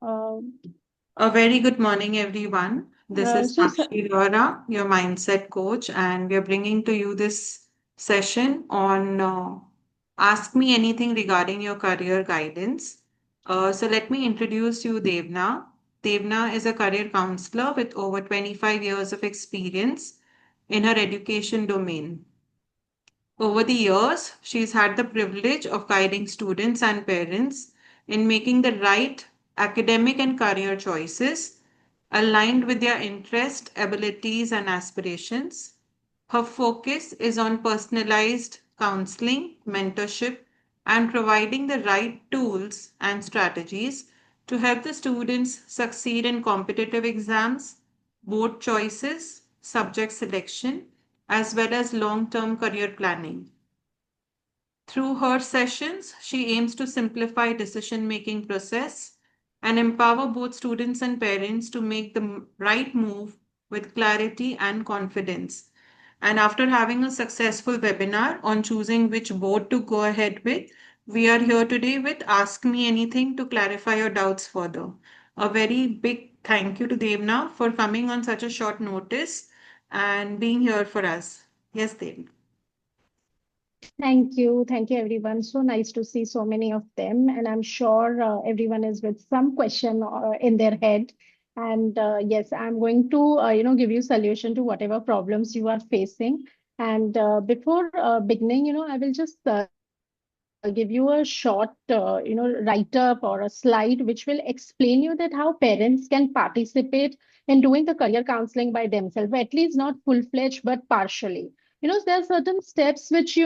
Uh, A very good morning, everyone. This is so, Sakshi Rora, your mindset coach, and we are bringing to you this session on Ask Me Anything regarding your career guidance. So, let me introduce you, Devna. Devna is a career counselor with over 25 years of experience in her education domain. Over the years, she's had the privilege of guiding students and parents in making the right academic and career choices aligned with their interest, abilities, and aspirations. Her focus is on personalized counseling, mentorship, and providing the right tools and strategies to help the students succeed in competitive exams, board choices, subject selection, as well as long term career planning. Through her sessions, she aims to simplify decision-making process and empower both students and parents to make the right move with clarity and confidence. And after having a successful webinar on choosing which board to go ahead with, we are here today with Ask Me Anything to clarify your doubts further. A very big thank you to Devna for coming on such a short notice and being here for us. Yes, Devna. Thank you. Thank you, everyone. So nice to see so many of them. And I'm sure everyone is with some question in their head. And yes, I'm going to, give you solution to whatever problems you are facing. And before beginning, I will just give you a short, write-up or a slide which will explain you that how parents can participate in doing the career counseling by themselves, at least not full-fledged, but partially. There are certain steps which,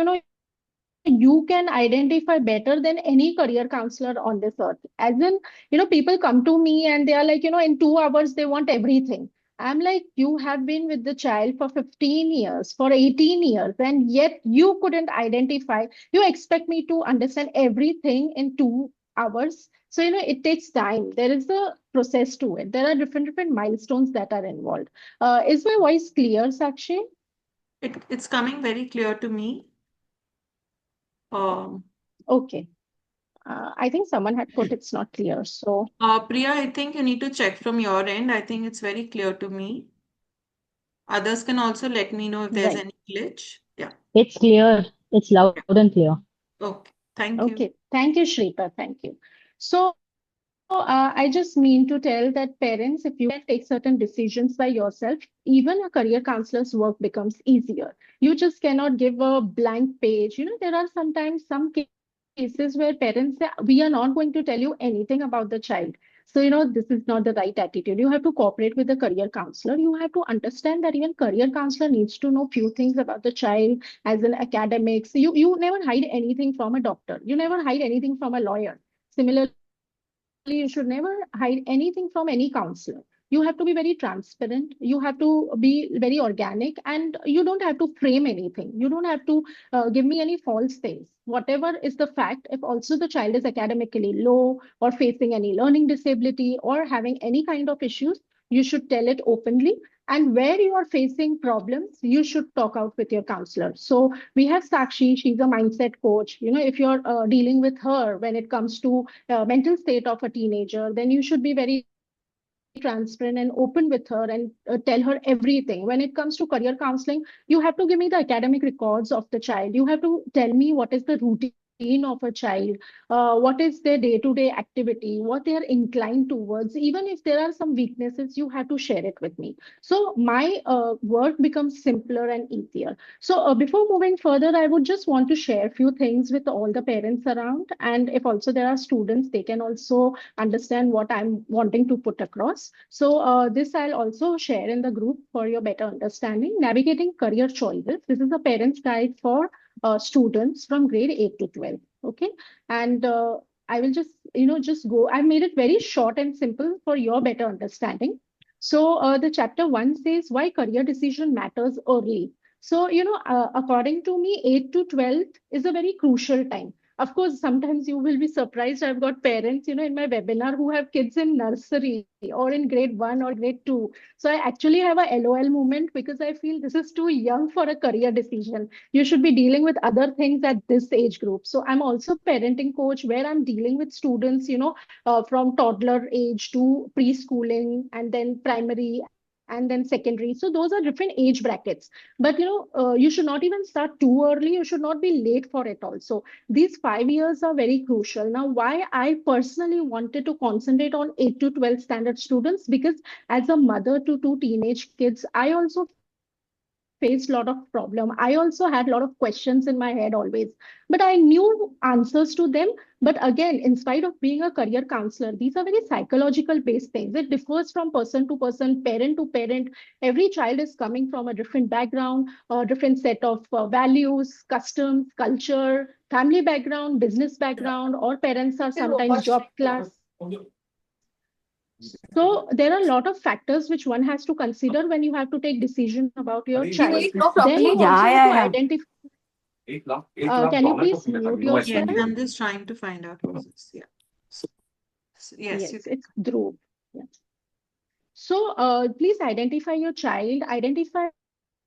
you can identify better than any career counselor on this earth. As in, people come to me and they are like, in 2 hours, they want everything. I'm like, you have been with the child for 15 years, for 18 years, and yet you couldn't identify. You expect me to understand everything in 2 hours. So, it takes time. There is a process to it. There are different milestones that are involved. Is my voice clear, Sakshi? It's coming very clear to me. Um, Okay. I think someone had put it's not clear. So, Priya, I think you need to check from your end. I think it's very clear to me. Others can also let me know if there's right. any glitch. Yeah. It's clear. It's loud Yeah. and clear. Okay. Thank you. Okay. Thank you, Shreepa. Thank you. So, I just mean to tell that parents, if you can take certain decisions by yourself, even a career counselor's work becomes easier. You just cannot give a blank page. There are sometimes some cases where parents say, we are not going to tell you anything about the child. So, this is not the right attitude. You have to cooperate with the career counselor. You have to understand that even career counselor needs to know few things about the child as in academics. You never hide anything from a doctor. You never hide anything from a lawyer. Similarly, you should never hide anything from any counselor. You have to be very transparent. You have to be very organic, and you don't have to frame anything. You don't have to give me any false things. Whatever is the fact, if also the child is academically low or facing any learning disability or having any kind of issues, you should tell it openly. And where you are facing problems, you should talk out with your counselor. So we have Sakshi, she's a mindset coach. If you're dealing with her when it comes to mental state of a teenager, then you should be very transparent and open with her and tell her everything. When it comes to career counseling, you have to give me the academic records of the child. You have to tell me what is the routine of a child, what is their day-to-day activity, what they are inclined towards. Even if there are some weaknesses, you have to share it with me. So my work becomes simpler and easier. So before moving further, I would just want to share a few things with all the parents around. And if also there are students, they can also understand what I'm wanting to put across. So this I'll also share in the group for your better understanding. Navigating career choices. This is a parent's guide for students from grade 8 to 12. Okay. And I will just go. I've made it very short and simple for your better understanding. So the chapter one says why career decision matters early. So, according to me, 8 to 12 is a very crucial time. Of course, sometimes you will be surprised. I've got parents, in my webinar who have kids in nursery or in grade one or grade two. So I actually have a LOL moment because I feel this is too young for a career decision. You should be dealing with other things at this age group. So I'm also parenting coach where I'm dealing with students, from toddler age to preschooling and then primary and then secondary. So those are different age brackets. But you should not even start too early. You should not be late for it also. These 5 years are very crucial. Now, why I personally wanted to concentrate on 8 to 12 standard students, because as a mother to two teenage kids, I also faced a lot of problem. I also had a lot of questions in my head always, but I knew answers to them. But again, in spite of being a career counselor, these are very psychological based things. It differs from person to person, parent to parent. Every child is coming from a different background, a different set of values, customs, culture, family background, business background, or parents are sometimes job class. So there are a lot of factors which one has to consider when you have to take decision about your child. Then you also have to Yeah, yeah, yeah. identify. Can you please mute Yes, yourself? I'm just trying to find out who's this. Yeah. Yes, you Yes, can. it's Dhruv. Yeah. So please identify your child, identify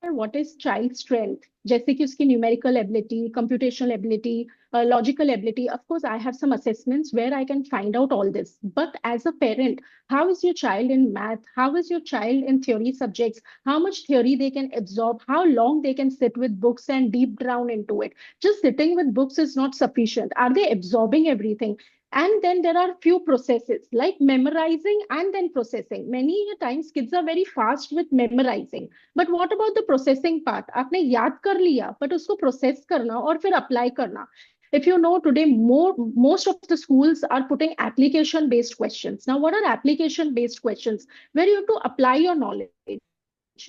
what is child's strength, जैसे कि उसकी numerical ability, computational ability, logical ability. Of course, I have some assessments where I can find out all this. But as a parent, how is your child in math? How is your child in theory subjects? How much theory they can absorb? How long they can sit with books and deep down into it? Just sitting with books is not sufficient. Are they absorbing everything? And then there are few processes like memorizing and then processing. Many times kids are very fast with memorizing, but what about the processing part? आपने याद कर लिया, but उसको process करना और फिर apply करना. If you know today, most of the schools are putting application based questions. Now, what are application based questions? Where you have to apply your knowledge.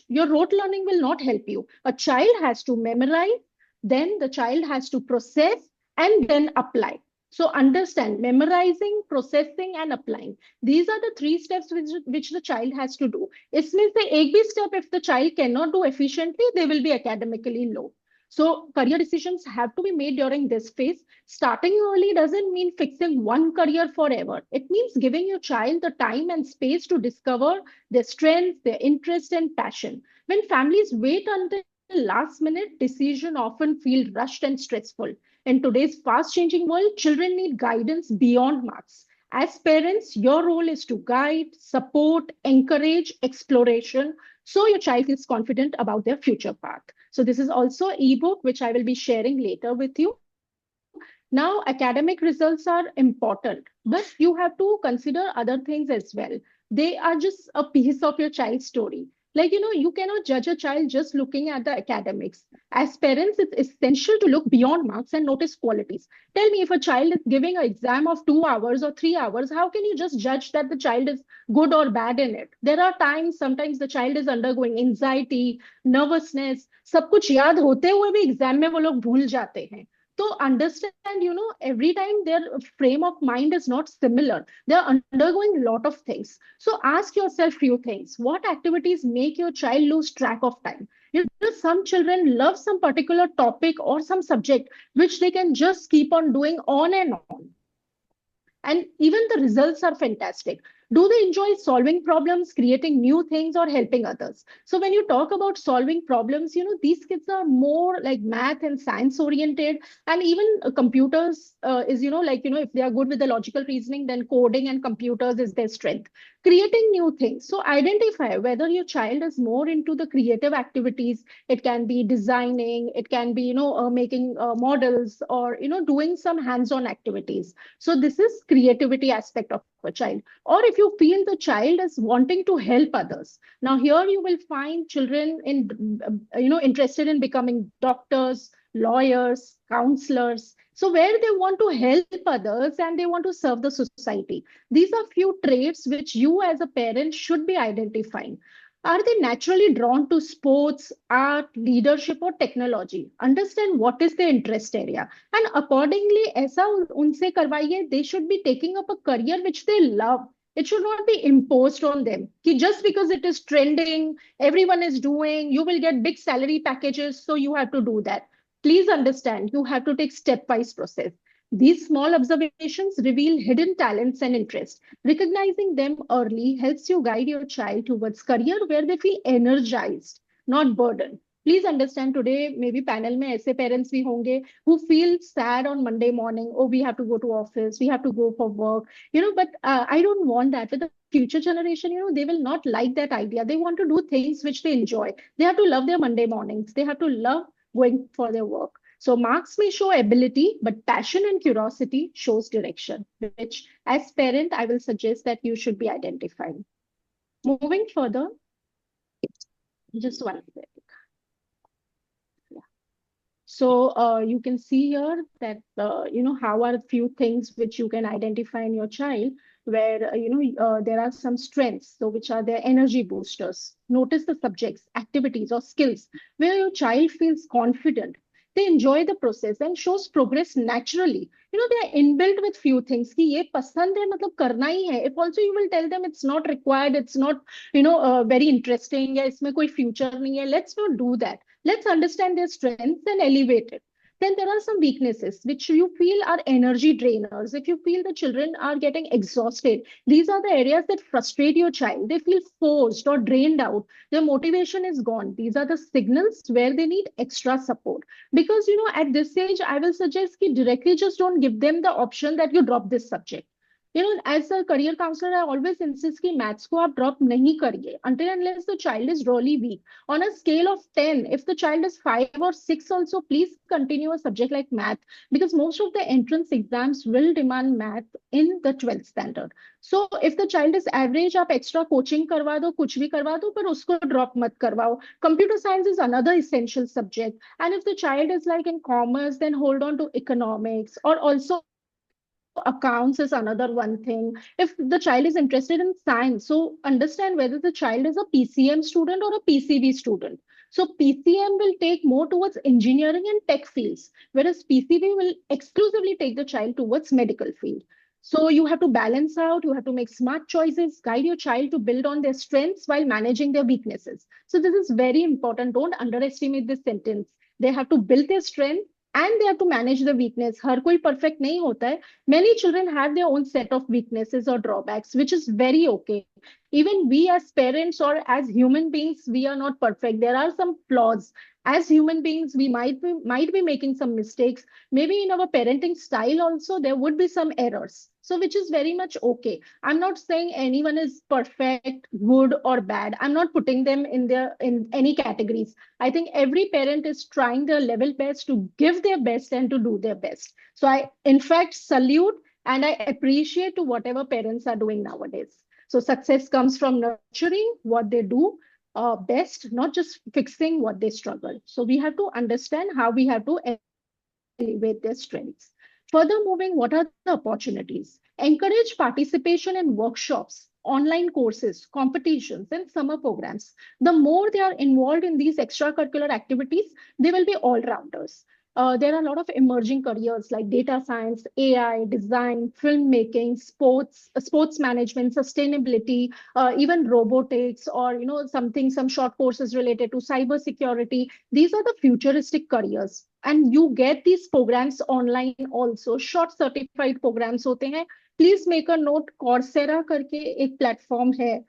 Your rote learning will not help you. A child has to memorize, then the child has to process, and then apply. So understand memorizing, processing, and applying. These are the three steps which the child has to do. इसमें से एक भी step if the child cannot do efficiently, they will be academically low. So career decisions have to be made during this phase. Starting early doesn't mean fixing one career forever. It means giving your child the time and space to discover their strengths, their interest, and passion. When families wait until last minute, decisions often feel rushed and stressful. In today's fast changing world, children need guidance beyond marks. As parents, your role is to guide, support, encourage exploration so your child feels confident about their future path. So this is also ebook which I will be sharing later with you. Now, academic results are important, but you have to consider other things as well. They are just a piece of your child's story. Like, you cannot judge a child just looking at the academics. As parents, it's essential to look beyond marks and notice qualities. Tell me, if a child is giving an exam of 2 hours or 3 hours, how can you just judge that the child is good or bad in it? There are times, sometimes the child is undergoing anxiety, nervousness, सब कुछ याद होते हुए भी exam में वो लोग भूल जाते हैं. So understand, every time their frame of mind is not similar. They're undergoing a lot of things. So ask yourself few things. What activities make your child lose track of time? Some children love some particular topic or some subject which they can just keep on doing on and on. And even the results are fantastic. Do they enjoy solving problems, creating new things, or helping others? So when you talk about solving problems, these kids are more like math and science oriented. And even computers is, if they are good with the logical reasoning, then coding and computers is their strength. Creating new things. So identify whether your child is more into the creative activities. It can be designing, it can be, making models, or, doing some hands-on activities. So this is creativity aspect of a child. Or if you feel the child is wanting to help others. Now here you will find children in, interested in becoming doctors, lawyers, counselors. So where they want to help others and they want to serve the society. These are few traits which you as a parent should be identifying. Are they naturally drawn to sports, art, leadership, or technology? Understand what is their interest area. And accordingly, ऐसा उनसे करवाइए, they should be taking up a career which they love. It should not be imposed on them. Ki just because it is trending, everyone is doing, you will get big salary packages, so you have to do that. Please understand, you have to take step-wise process. These small observations reveal hidden talents and interests. Recognizing them early helps you guide your child towards career where they feel energized, not burdened. Please understand today, maybe panel में ऐसे parents भी होंगे who feel sad on Monday morning. Oh, we have to go to office, we have to go for work, but I don't want that. With the future generation, they will not like that idea. They want to do things which they enjoy. They have to love their Monday mornings. They have to love going for their work. So marks may show ability, but passion and curiosity shows direction, which as parent, I will suggest that you should be identifying. Moving further, just one second. So you can see here that how are a few things which you can identify in your child where there are some strengths, so which are their energy boosters. Notice the subjects, activities, or skills where your child feels confident. They enjoy the process and shows progress naturally. They are inbuilt with few things. कि ये पसंद है मतलब करना ही है. If also you will tell them it's not required, it's not very interesting, या इसमें कोई future नहीं है. Let's not do that. Let's understand their strengths and elevate it. Then there are some weaknesses which you feel are energy drainers. If you feel the children are getting exhausted, these are the areas that frustrate your child. They feel forced or drained out. Their motivation is gone. These are the signals where they need extra support. Because, at this age, I will suggest that directly just don't give them the option that you drop this subject. As a career counselor, I always insist कि maths को आप drop नहीं करिए until unless the child is really weak. On a scale of 10, if the child is 5 or 6 also, please continue a subject like math because most of the entrance exams will demand math in the 12th standard. So if the child is average, आप extra coaching करवा दो, कुछ भी करवा दो, पर उसको drop मत करवाओ. Computer science is another essential subject. And if the child is like in commerce, then hold on to economics or also accounts is another one thing. If the child is interested in science, so understand whether the child is a PCM student or a PCB student. So PCM will take more towards engineering and tech fields, whereas PCB will exclusively take the child towards medical field. So you have to balance out, you have to make smart choices, guide your child to build on their strengths while managing their weaknesses. So this is very important. Don't underestimate this sentence. They have to build their strength and they have to manage the weakness. हर कोई perfect नहीं होता है. Many children have their own set of weaknesses or drawbacks, which is very okay. Even we as parents or as human beings, we are not perfect. There are some flaws. As human beings, we might be making some mistakes. Maybe in our parenting style also, there would be some errors. So which is very much okay. I'm not saying anyone is perfect, good, or bad. I'm not putting them in any categories. I think every parent is trying their level best to give their best and to do their best. So I, in fact, salute and I appreciate to whatever parents are doing nowadays. So success comes from nurturing what they do best, not just fixing what they struggle. So we have to understand how we have to elevate their strengths. Further moving, what are the opportunities? Encourage participation in workshops, online courses, competitions, and summer programs. The more they are involved in these extracurricular activities, they will be all-rounders. There are a lot of emerging careers like data science, AI, design, filmmaking, sports management, sustainability, even robotics, or some short courses related to cyber security. These are the futuristic careers, and you get these programs online also. Short certified programs होते हैं. Please make a note. Coursera करके एक platform है.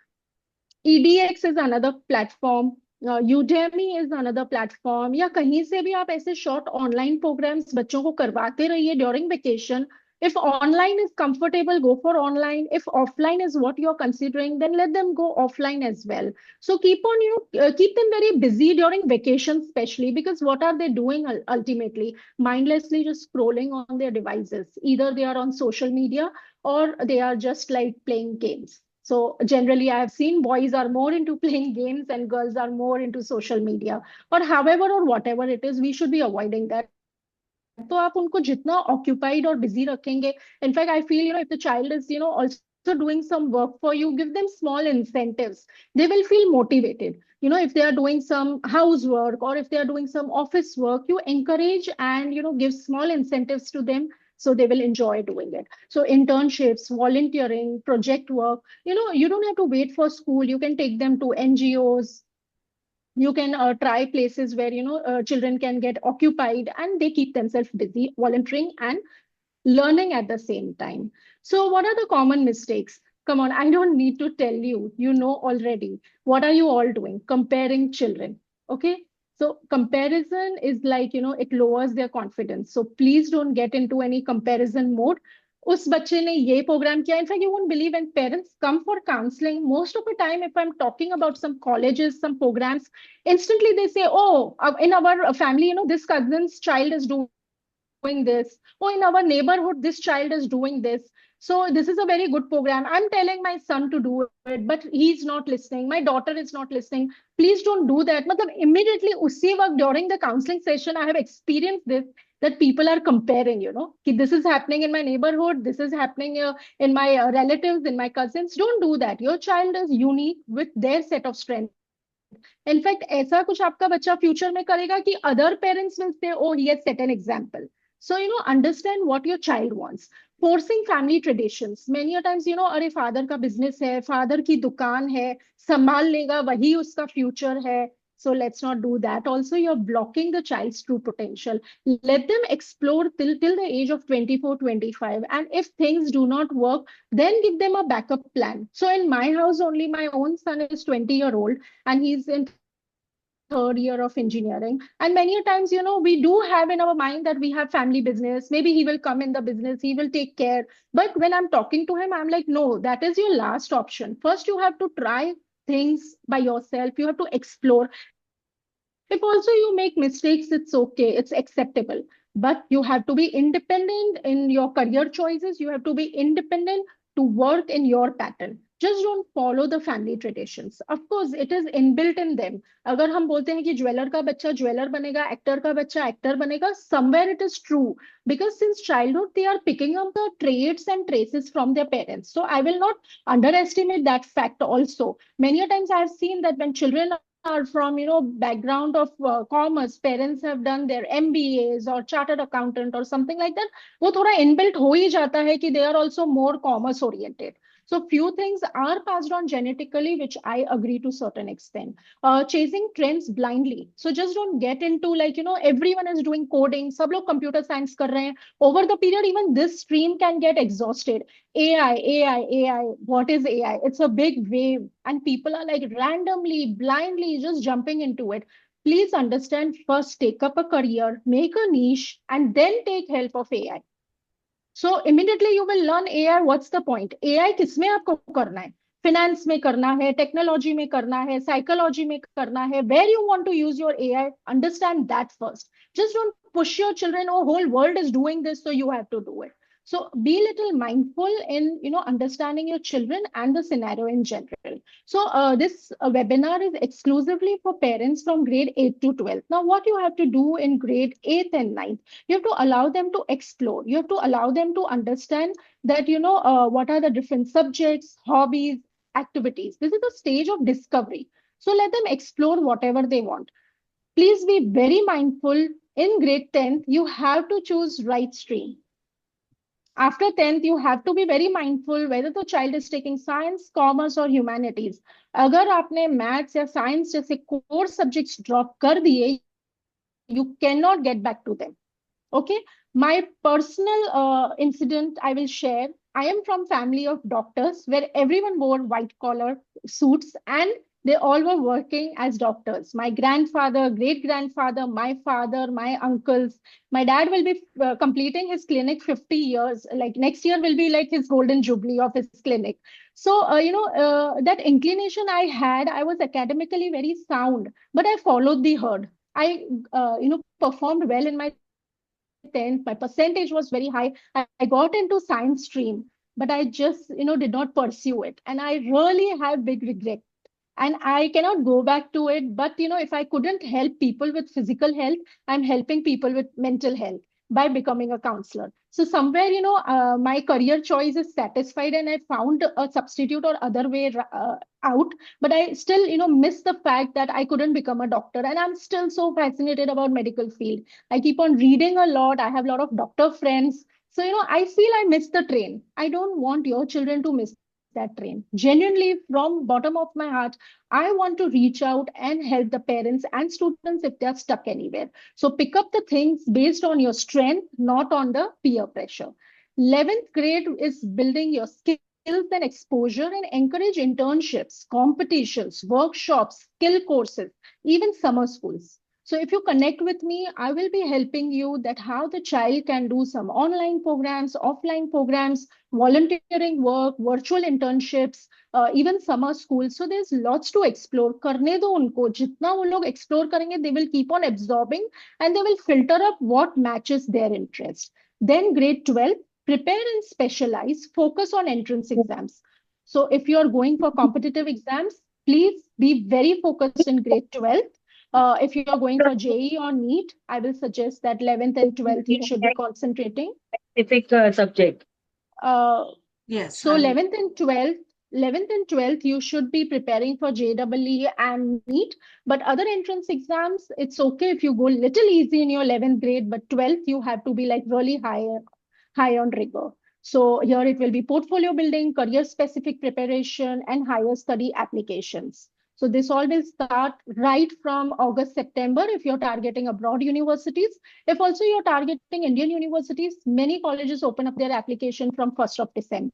EDX is another platform. Udemy is another platform. या कहीं से भी आप ऐसे short online programs बच्चों को करवाते रहिए during vacation. If online is comfortable, go for online. If offline is what you're considering, then let them go offline as well. So keep on, keep them very busy during vacation, especially because what are they doing ultimately? Mindlessly just scrolling on their devices. Either they are on social media or they are just like playing games. So generally, I have seen boys are more into playing games and girls are more into social media. Or however or whatever it is, we should be avoiding that. तो आप उनको जितना occupied और busy रखेंगे. In fact, I feel, if the child is, also doing some work for you, give them small incentives. They will feel motivated. If they are doing some housework or if they are doing some office work, you encourage and, give small incentives to them so they will enjoy doing it. So internships, volunteering, project work, you don't have to wait for school. You can take them to NGOs. You can try places where children can get occupied and they keep themselves busy volunteering and learning at the same time. So, what are the common mistakes? Come on, I don't need to tell you. You know already. What are you all doing? Comparing children. Okay. So, comparison is like, it lowers their confidence. So, please don't get into any comparison mode. उस बच्चे ने ये program किया. In fact, you won't believe when parents come for counseling, most of the time, if I'm talking about some colleges, some programs, instantly they say, oh, in our family, this cousin's child is doing this. Oh, in our neighborhood, this child is doing this. So this is a very good program. I'm telling my son to do it, but he's not listening. My daughter is not listening. Please don't do that. Matlab, immediately usi waqt during the counseling session, I have experienced this, that people are comparing, ki this is happening in my neighborhood, this is happening in my relatives, in my cousins. Don't do that. Your child is unique with their set of strength. In fact ऐसा कुछ आपका बच्चा future में करेगा कि other parents will say oh he has set an example. So, understand what your child wants. Forcing family traditions. Many a times, अरे father का business है, फादर की दुकान है, संभाल लेगा, वही उसका फ्यूचर है. So let's not do that. Also, you're blocking the child's true potential. Let them explore till the age of 24, 25. And if things do not work, then give them a backup plan. So in my house, only my own son is 20-year-old and he's in third year of engineering. And many a times, we do have in our mind that we have family business. Maybe he will come in the business, he will take care. But when I'm talking to him, I'm like, no, that is your last option. First, you have to try things by yourself. You have to explore. If also you make mistakes, it's okay, it's acceptable. But you have to be independent in your career choices. You have to be independent to work in your pattern. Just don't follow the family traditions. Of course, it is inbuilt in them. अगर हम बोलते हैं कि jeweller का बच्चा jeweller बनेगा, actor का बच्चा एक्टर बनेगा, somewhere it is true, because since childhood they are picking up the traits and traces from their parents. So I will not underestimate that fact also. Many a times I have seen that when children are from background of commerce, parents have done their MBAs or chartered accountant or something like that, वो थोड़ा inbuilt हो ही जाता है कि they are also more commerce oriented. So few things are passed on genetically, which I agree to certain extent. Chasing trends blindly. So just don't get into like, everyone is doing coding, सब लोग computer science कर रहे हैं. Over the period, even this stream can get exhausted. AI. What is AI? It's a big wave, and people are like randomly, blindly just jumping into it. Please understand, first take up a career, make a niche, and then take help of AI. So immediately you will learn AI. What's the point? AI किसमें आपको करना है? Finance में करना है, technology में करना है, psychology में करना है. Where you want to use your AI, understand that first. Just don't push your children. Oh, whole world is doing this, so you have to do it. So be little mindful in understanding your children and the scenario in general. So this webinar is exclusively for parents from grade 8 to 12. Now, what you have to do in grade 8th and 9th, you have to allow them to explore. You have to allow them to understand that what are the different subjects, hobbies, activities. This is a stage of discovery. So let them explore whatever they want. Please be very mindful. In grade 10th, you have to choose right stream. After 10th, you have to be very mindful whether the child is taking science, commerce or humanities. अगर आपने maths या science जैसे core subjects drop कर दिए, you cannot get back to them. Okay. My personal incident I will share. I am from family of doctors where everyone wore white collar suits and they all were working as doctors. My grandfather, great grandfather, my father, my uncles. My dad will be completing his clinic 50 years. Like next year will be like his golden jubilee of his clinic. So, that inclination I had, I was academically very sound, but I followed the herd. I, performed well in my 10th. My percentage was very high. I got into science stream, but I just, did not pursue it. And I really have big regret. And I cannot go back to it. But, if I couldn't help people with physical health, I'm helping people with mental health by becoming a counselor. So somewhere, my career choice is satisfied and I found a substitute or other way out. But I still, miss the fact that I couldn't become a doctor. And I'm still so fascinated about medical field. I keep on reading a lot. I have a lot of doctor friends. So, I feel I missed the train. I don't want your children to miss that train. Genuinely, from bottom of my heart, I want to reach out and help the parents and students if they're stuck anywhere. So pick up the things based on your strength, not on the peer pressure. 11th grade is building your skills and exposure and encourage internships, competitions, workshops, skill courses, even summer schools. So if you connect with me, I will be helping you that how the child can do some online programs, offline programs, volunteering work, virtual internships, even summer school. So there's lots to explore. करने दो उनको जितना वो लोग explore करेंगे, they will keep on absorbing and they will filter up what matches their interest. Then grade 12, prepare and specialize, focus on entrance exams. So if you're going for competitive exams, please be very focused in grade 12th. If you're going for JE or NEET, I will suggest that 11th and 12th you should be concentrating. Specific subject. Uh, Yes, so 11th and 12th, you should be preparing for JEE and NEET. But other entrance exams, it's okay if you go little easy in your 11th grade, but 12th, you have to be like really high on rigor. So here it will be portfolio building, career specific preparation, and higher study applications. So this all will start right from August, September if you're targeting abroad universities. If also you're targeting Indian universities, many colleges open up their application from 1st of December.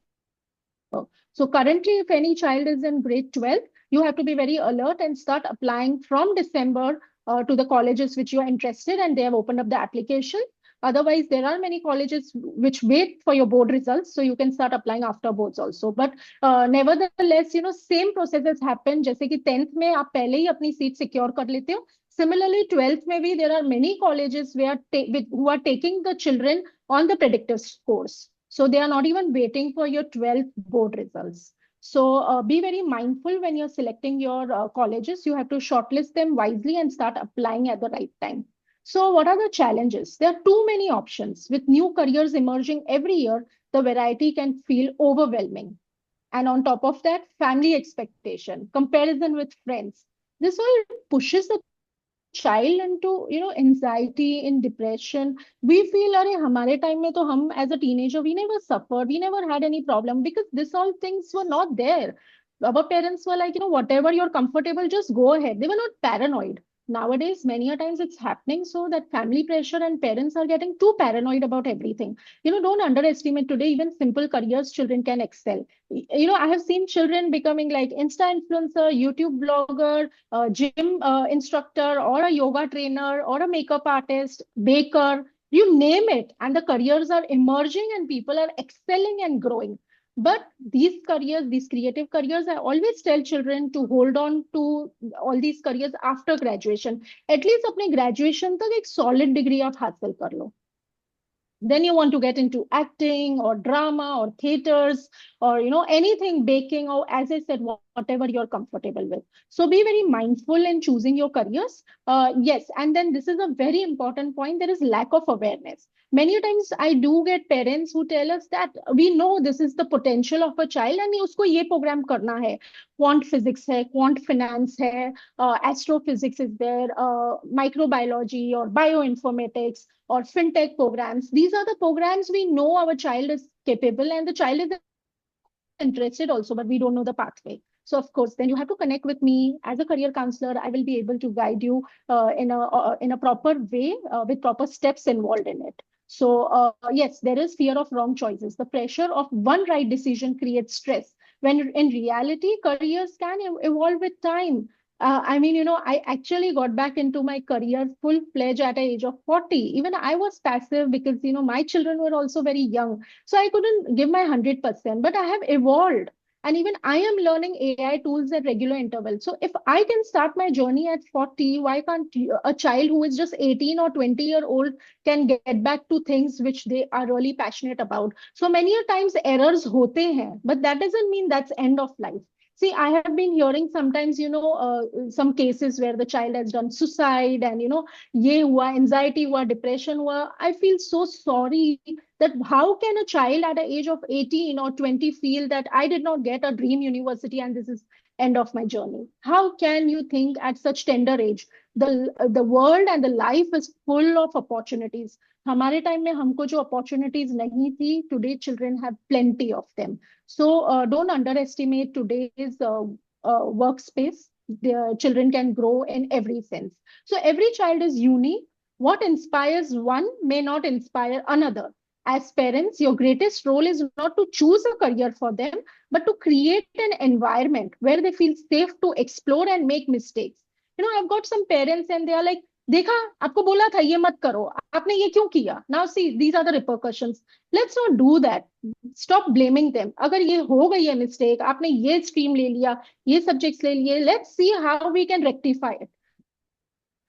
So currently, if any child is in grade 12, you have to be very alert and start applying from December to the colleges which you are interested and they have opened up the application. Otherwise, there are many colleges which wait for your board results, so you can start applying after boards also. But nevertheless, same processes happen. जैसे कि 10th में आप पहले ही अपनी seat secure कर लेते हो. Similarly, 12th में भी there are many colleges who are taking the children on the predictive scores. So they are not even waiting for your 12th board results. So be very mindful when you're selecting your colleges. You have to shortlist them wisely and start applying at the right time. So what are the challenges? There are too many options. With new careers emerging every year, the variety can feel overwhelming. And on top of that, family expectation, comparison with friends. This all pushes the child into, anxiety, in depression. We feel, अरे हमारे time में तो हम as a teenager, we never suffered, we never had any problem because this all things were not there. Our parents were like, whatever you're comfortable, just go ahead. They were not paranoid. Nowadays, many a times it's happening so that family pressure and parents are getting too paranoid about everything. Don't underestimate today, even simple careers children can excel. I have seen children becoming like Insta influencer, YouTube blogger, gym instructor, or a yoga trainer, or a makeup artist, baker, you name it. And the careers are emerging and people are excelling and growing. But these careers, these creative careers, I always tell children to hold on to all these careers after graduation. At least अपने graduation तक एक solid degree आप हासिल कर लो. Then you want to get into acting or drama or theaters or anything, baking, or as I said, whatever you're comfortable with. So be very mindful in choosing your careers. Yes, and then this is a very important point. There is lack of awareness. Many times I do get parents who tell us that we know this is the potential of a child and usko ye program karna hai. Quant physics hai, quant finance hai, astrophysics is there, microbiology or bioinformatics or fintech programs. These are the programs we know our child is capable and the child is interested also, but we don't know the pathway. So of course, then you have to connect with me as a career counselor. I will be able to guide you in a proper way with proper steps involved in it. So yes, there is fear of wrong choices. The pressure of one right decision creates stress. When in reality, careers can evolve with time. I mean, I actually got back into my career full fledged at the age of 40. Even I was passive because, my children were also very young. So I couldn't give my 100%, but I have evolved. And even I am learning AI tools at regular intervals. So if I can start my journey at 40, why can't a child who is just 18 or 20-year-old can get back to things which they are really passionate about? So many a times errors hote hain, but that doesn't mean that's end of life. See, I have been hearing sometimes, some cases where the child has done suicide and, ye hua, anxiety hua, depression hua. I feel so sorry that how can a child at the age of 18 or 20 feel that I did not get a dream university and this is end of my journey? How can you think at such tender age? The world and the life is full of opportunities. हमारे time में हमको जो opportunities नहीं थी, today children have plenty of them. So don't underestimate today's workspace. The children can grow in every sense. So every child is unique. What inspires one may not inspire another. As parents, your greatest role is not to choose a career for them, but to create an environment where they feel safe to explore and make mistakes. I've got some parents and they are like, देखा आपको बोला था ये मत करो आपने ये क्यों किया now see these are the repercussions. Let's not do that. Stop blaming them. अगर ये हो गई है मिस्टेक आपने ये स्ट्रीम ले लिया ये सब्जेक्ट्स ले लिए let's see how we can rectify it.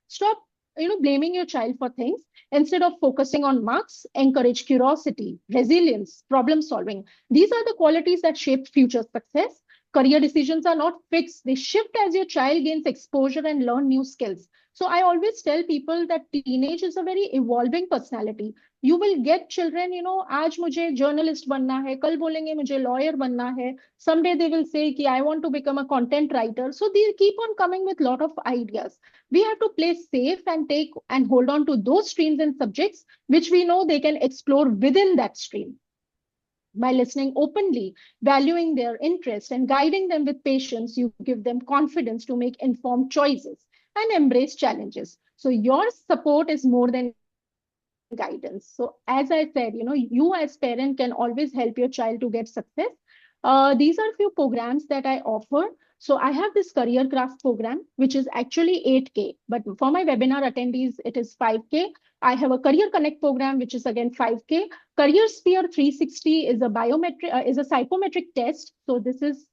Stop, blaming your child for things. Instead of focusing on marks, encourage curiosity, resilience, problem solving. These are the qualities that shape future success. Career decisions are not fixed. They shift as your child gains exposure and learn new skills. So I always tell people that teenage is a very evolving personality. You will get children, आज मुझे journalist बनना है, कल बोलेंगे मुझे lawyer बनना है. Someday they will say कि I want to become a content writer. So they keep on coming with lot of ideas. We have to play safe and take and hold on to those streams and subjects which we know they can explore within that stream. By listening openly, valuing their interest, and guiding them with patience, you give them confidence to make informed choices and embrace challenges. So, your support is more than guidance. So, as I said, you as parent can always help your child to get success. These are few programs that I offer. So I have this career craft program, which is actually 8K, but for my webinar attendees, it is 5K. I have a career connect program, which is again 5K. Career Sphere 360 is a is a psychometric test. So this is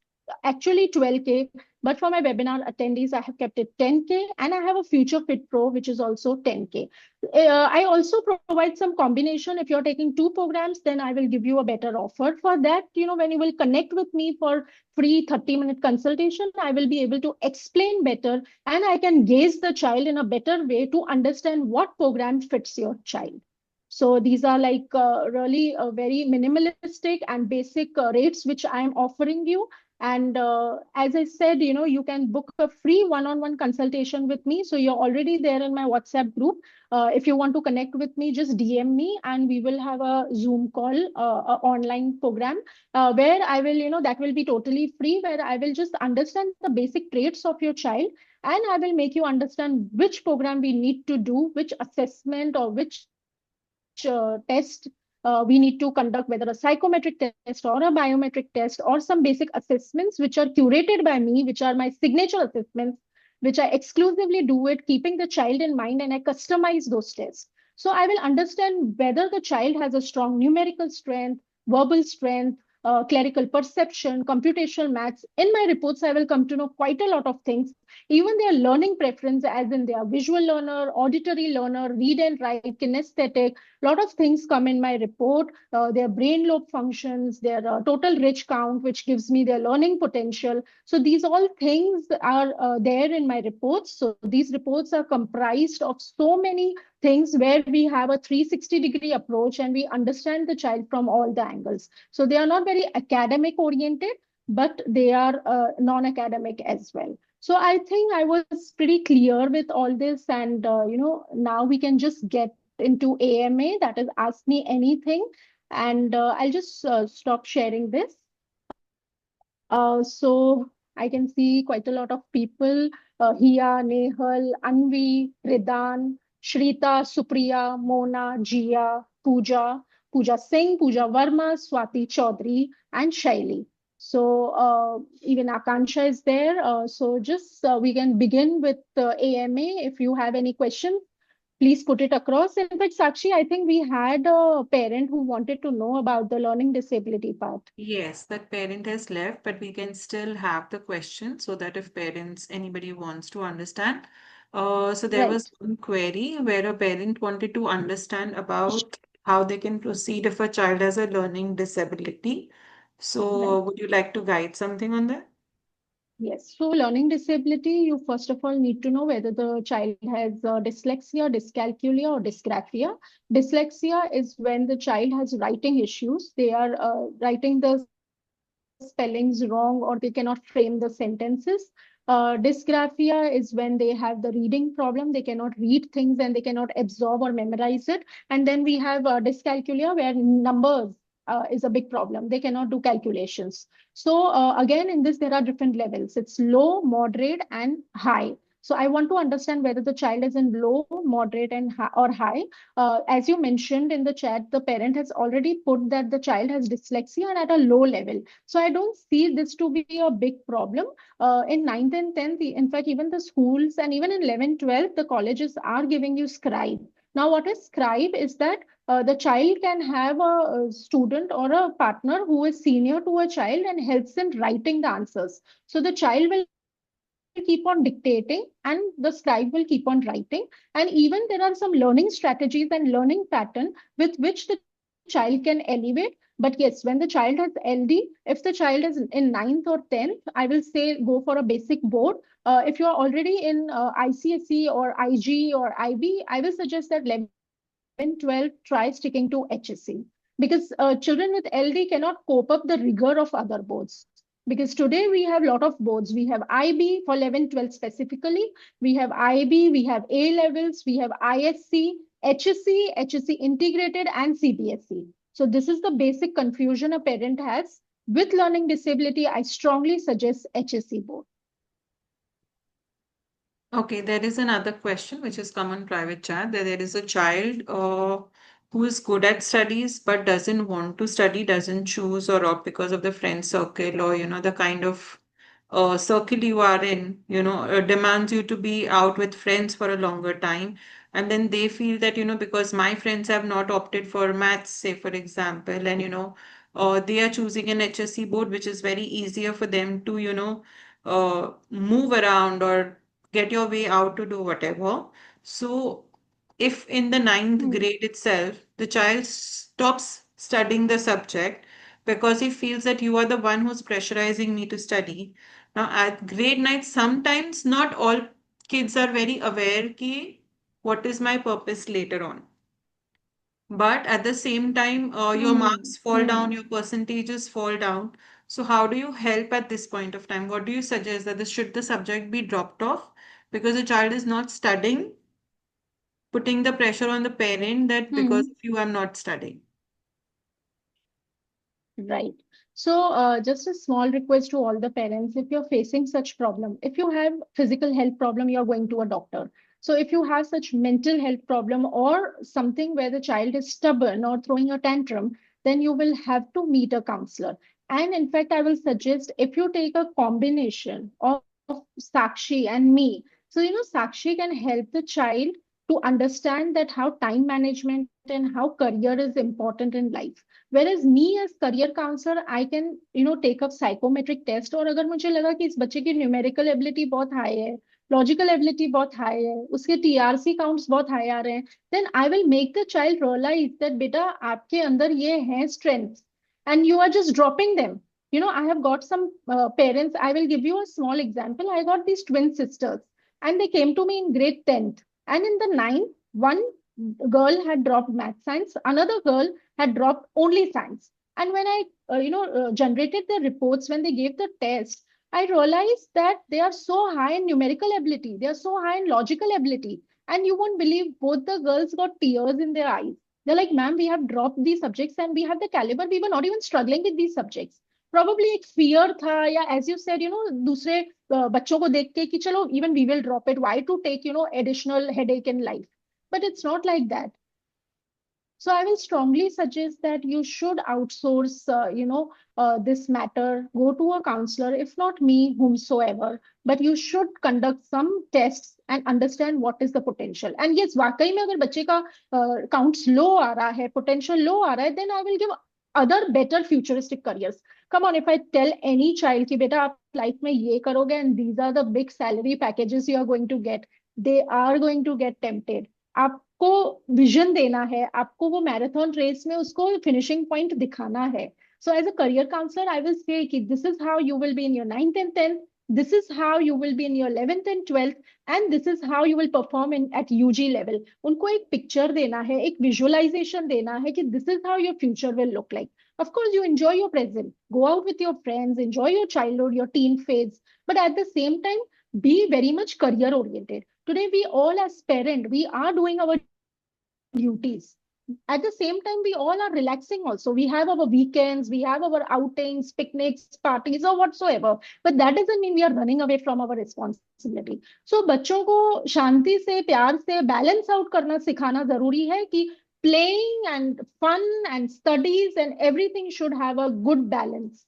actually 12K, but for my webinar attendees, I have kept it 10K, and I have a Future Fit Pro, which is also 10K. I also provide some combination. If you're taking two programs, then I will give you a better offer. For that, when you will connect with me for free 30-minute consultation, I will be able to explain better and I can gauge the child in a better way to understand what program fits your child. So these are like really very minimalistic and basic rates which I am offering you. And as I said, you can book a free one-on-one consultation with me. So you're already there in my WhatsApp group. If you want to connect with me, just DM me and we will have a Zoom call, a online program where I will, that will be totally free, where I will just understand the basic traits of your child and I will make you understand which program we need to do, which assessment or which test we need to conduct, whether a psychometric test or a biometric test or some basic assessments which are curated by me, which are my signature assessments, which I exclusively do it, keeping the child in mind, and I customize those tests. So I will understand whether the child has a strong numerical strength, verbal strength, clerical perception, computational maths. In my reports, I will come to know quite a lot of things, even their learning preference, as in they are visual learner, auditory learner, read and write, kinesthetic. Lot of things come in my report. Their brain lobe functions, their total rich count, which gives me their learning potential. So these all things are there in my reports. So these reports are comprised of so many things where we have a 360-degree approach and we understand the child from all the angles. So they are not very academic oriented, but they are non-academic as well. So I think I was pretty clear with all this, and now we can just get into AMA, that is Ask Me Anything, and I'll just stop sharing this. So I can see quite a lot of people, Hia, Nehal, Anvi, Ridan, Shrita, Supriya, Mona, Jia, Pooja Singh, Pooja Verma, Swati Chaudhary, and Shaili. So even Akansha is there. So just we can begin with AMA. If you have any questions, please put it across. In fact, Sakshi, I think we had a parent who wanted to know about the learning disability part. Yes, that parent has left, but we can still have the question so that if parents, anybody wants to understand. So there Right. was one query where a parent wanted to understand about how they can proceed if a child has a learning disability. Right. So would you like to guide something on that? Yes. So learning disability, you first of all need to know whether the child has dyslexia, dyscalculia, or dysgraphia. Dyslexia is when the child has writing issues. They are writing the spellings wrong or they cannot frame the sentences. Dysgraphia is when they have the reading problem. They cannot read things and they cannot absorb or memorize it. And then we have dyscalculia where numbers is a big problem. They cannot do calculations. So again, in this, there are different levels. It's low, moderate, and high. So I want to understand whether the child is in low, moderate, and or high. As you mentioned in the chat, the parent has already put that the child has dyslexia and at a low level. So I don't see this to be a big problem. In ninth and 10th, in fact, even the schools and even in 11th, 12th, the colleges are giving you scribe. Now, what is scribe is that the child can have a student or a partner who is senior to a child and helps in writing the answers. So the child will keep on dictating and the scribe will keep on writing. And even there are some learning strategies and learning pattern with which the child can elevate. But yes, when the child has LD, if the child is in ninth or 10th, I will say go for a basic board. If you're already in ICSE or IG or IB, I will suggest that 11, 12 try sticking to HSC because children with LD cannot cope up the rigor of other boards. Because today we have a lot of boards. We have IB for 11, 12 specifically. We have IB, we have A levels, we have ISC, HSC, HSC integrated, and CBSE. So this is the basic confusion a parent has. With learning disability, I strongly suggest HSC board. Okay, there is another question which has come on private chat that there is a child who is good at studies but doesn't want to study, doesn't choose or opt because of the friend circle or, the kind of circle you are in, demands you to be out with friends for a longer time. And then they feel that, because my friends have not opted for maths, say, for example, and, they are choosing an HSC board, which is very easier for them to, move around or get your way out to do whatever. So, if in the ninth Hmm. grade itself, the child stops studying the subject because he feels that you are the one who's pressurizing me to study. Now, at grade 9, sometimes not all kids are very aware ki what is my purpose later on. But at the same time, your Hmm. marks fall down, Hmm. your percentages fall down. So how do you help at this point of time? What do you suggest that should the subject be dropped off because the child is not studying, putting the pressure on the parent that because Hmm. of you, I'm not studying. Right. So, just a small request to all the parents, if you're facing such problem, if you have physical health problem, you're going to a doctor. So, if you have such mental health problem or something where the child is stubborn or throwing a tantrum, then you will have to meet a counselor. And in fact, I will suggest if you take a combination of Sakshi and me. So, Sakshi can help the child to understand that how time management and how career is important in life. Whereas me as career counselor, I can take up psychometric test और अगर मुझे लगा कि इस बच्चे की numerical ability बहुत high है, लॉजिकल एबिलिटी बहुत हाई है, उसके टीआरसी काउंट्स बहुत हाई आ रहे हैं, then I will make the child realise that बेटा आपके अंदर ये हैं strengths and you are just dropping them. I have got some parents. I will give you a small example. I got these twin sisters and they came to me in grade 10th, and in the ninth, one girl had dropped math science, another girl had dropped only science. And when I, generated the reports, when they gave the test, I realized that they are so high in numerical ability, they are so high in logical ability. And you won't believe both the girls got tears in their eyes. They're like, ma'am, we have dropped these subjects and we have the caliber. We were not even struggling with these subjects. Probably एक fear था या as you said, दूसरे बच्चों को देख के कि चलो even we will drop it. Why to take, additional headache in life? But it's not like that. So I will strongly suggest that you should outsource, this matter. Go to a counselor, if not me, whomsoever. But you should conduct some tests and understand what is the potential. And yes, वाकई में अगर बच्चे का counts low आ रहा है, potential low आ रहा है, then I will give other better futuristic careers. Come on, if I tell any child कि बेटा आप life में ये करोगे and these are the big salary packages you are going to get, they are going to get tempted. आपको vision देना है, आपको वो मैराथन रेस में उसको फिनिशिंग पॉइंट दिखाना है. So as a career counselor, I will say कि this is how you will be in your ninth and 10th, this is how you will be in your 11th and 12th, and this is how you will perform in at UG level. उनको एक picture देना है, एक visualisation देना है कि this is how your future will look like. Of course, you enjoy your present, go out with your friends, enjoy your childhood, your teen phase, but at the same time, be very much career oriented. Today we all as parent, we are doing our duties. at the same time, we all are relaxing also. We have our weekends, we have our outings, picnics, parties, or whatsoever. But that doesn't mean we are running away from our responsibility. So बच्चों को शांति से प्यार से balance out करना सिखाना जरूरी है कि playing and fun and studies and everything should have a good balance.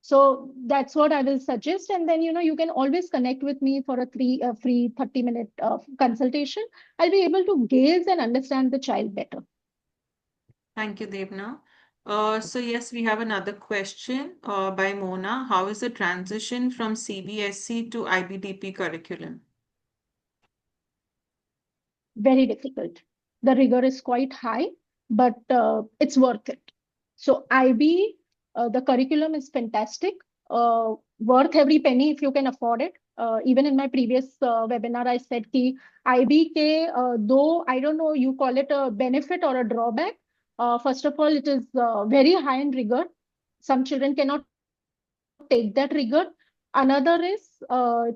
So that's what I will suggest. And then, you can always connect with me for a free 30-minute consultation. I'll be able to gaze and understand the child better. Thank you, Devna. So yes, we have another question by Mona. How is the transition from CBSE to IBDP curriculum? Very difficult. The rigor is quite high, but it's worth it. So IB, the curriculum is fantastic, worth every penny if you can afford it. Even in my previous webinar, I said ki IB ke, though I don't know, you call it a benefit or a drawback. First of all, it is very high in rigor. Some children cannot take that rigor. Another is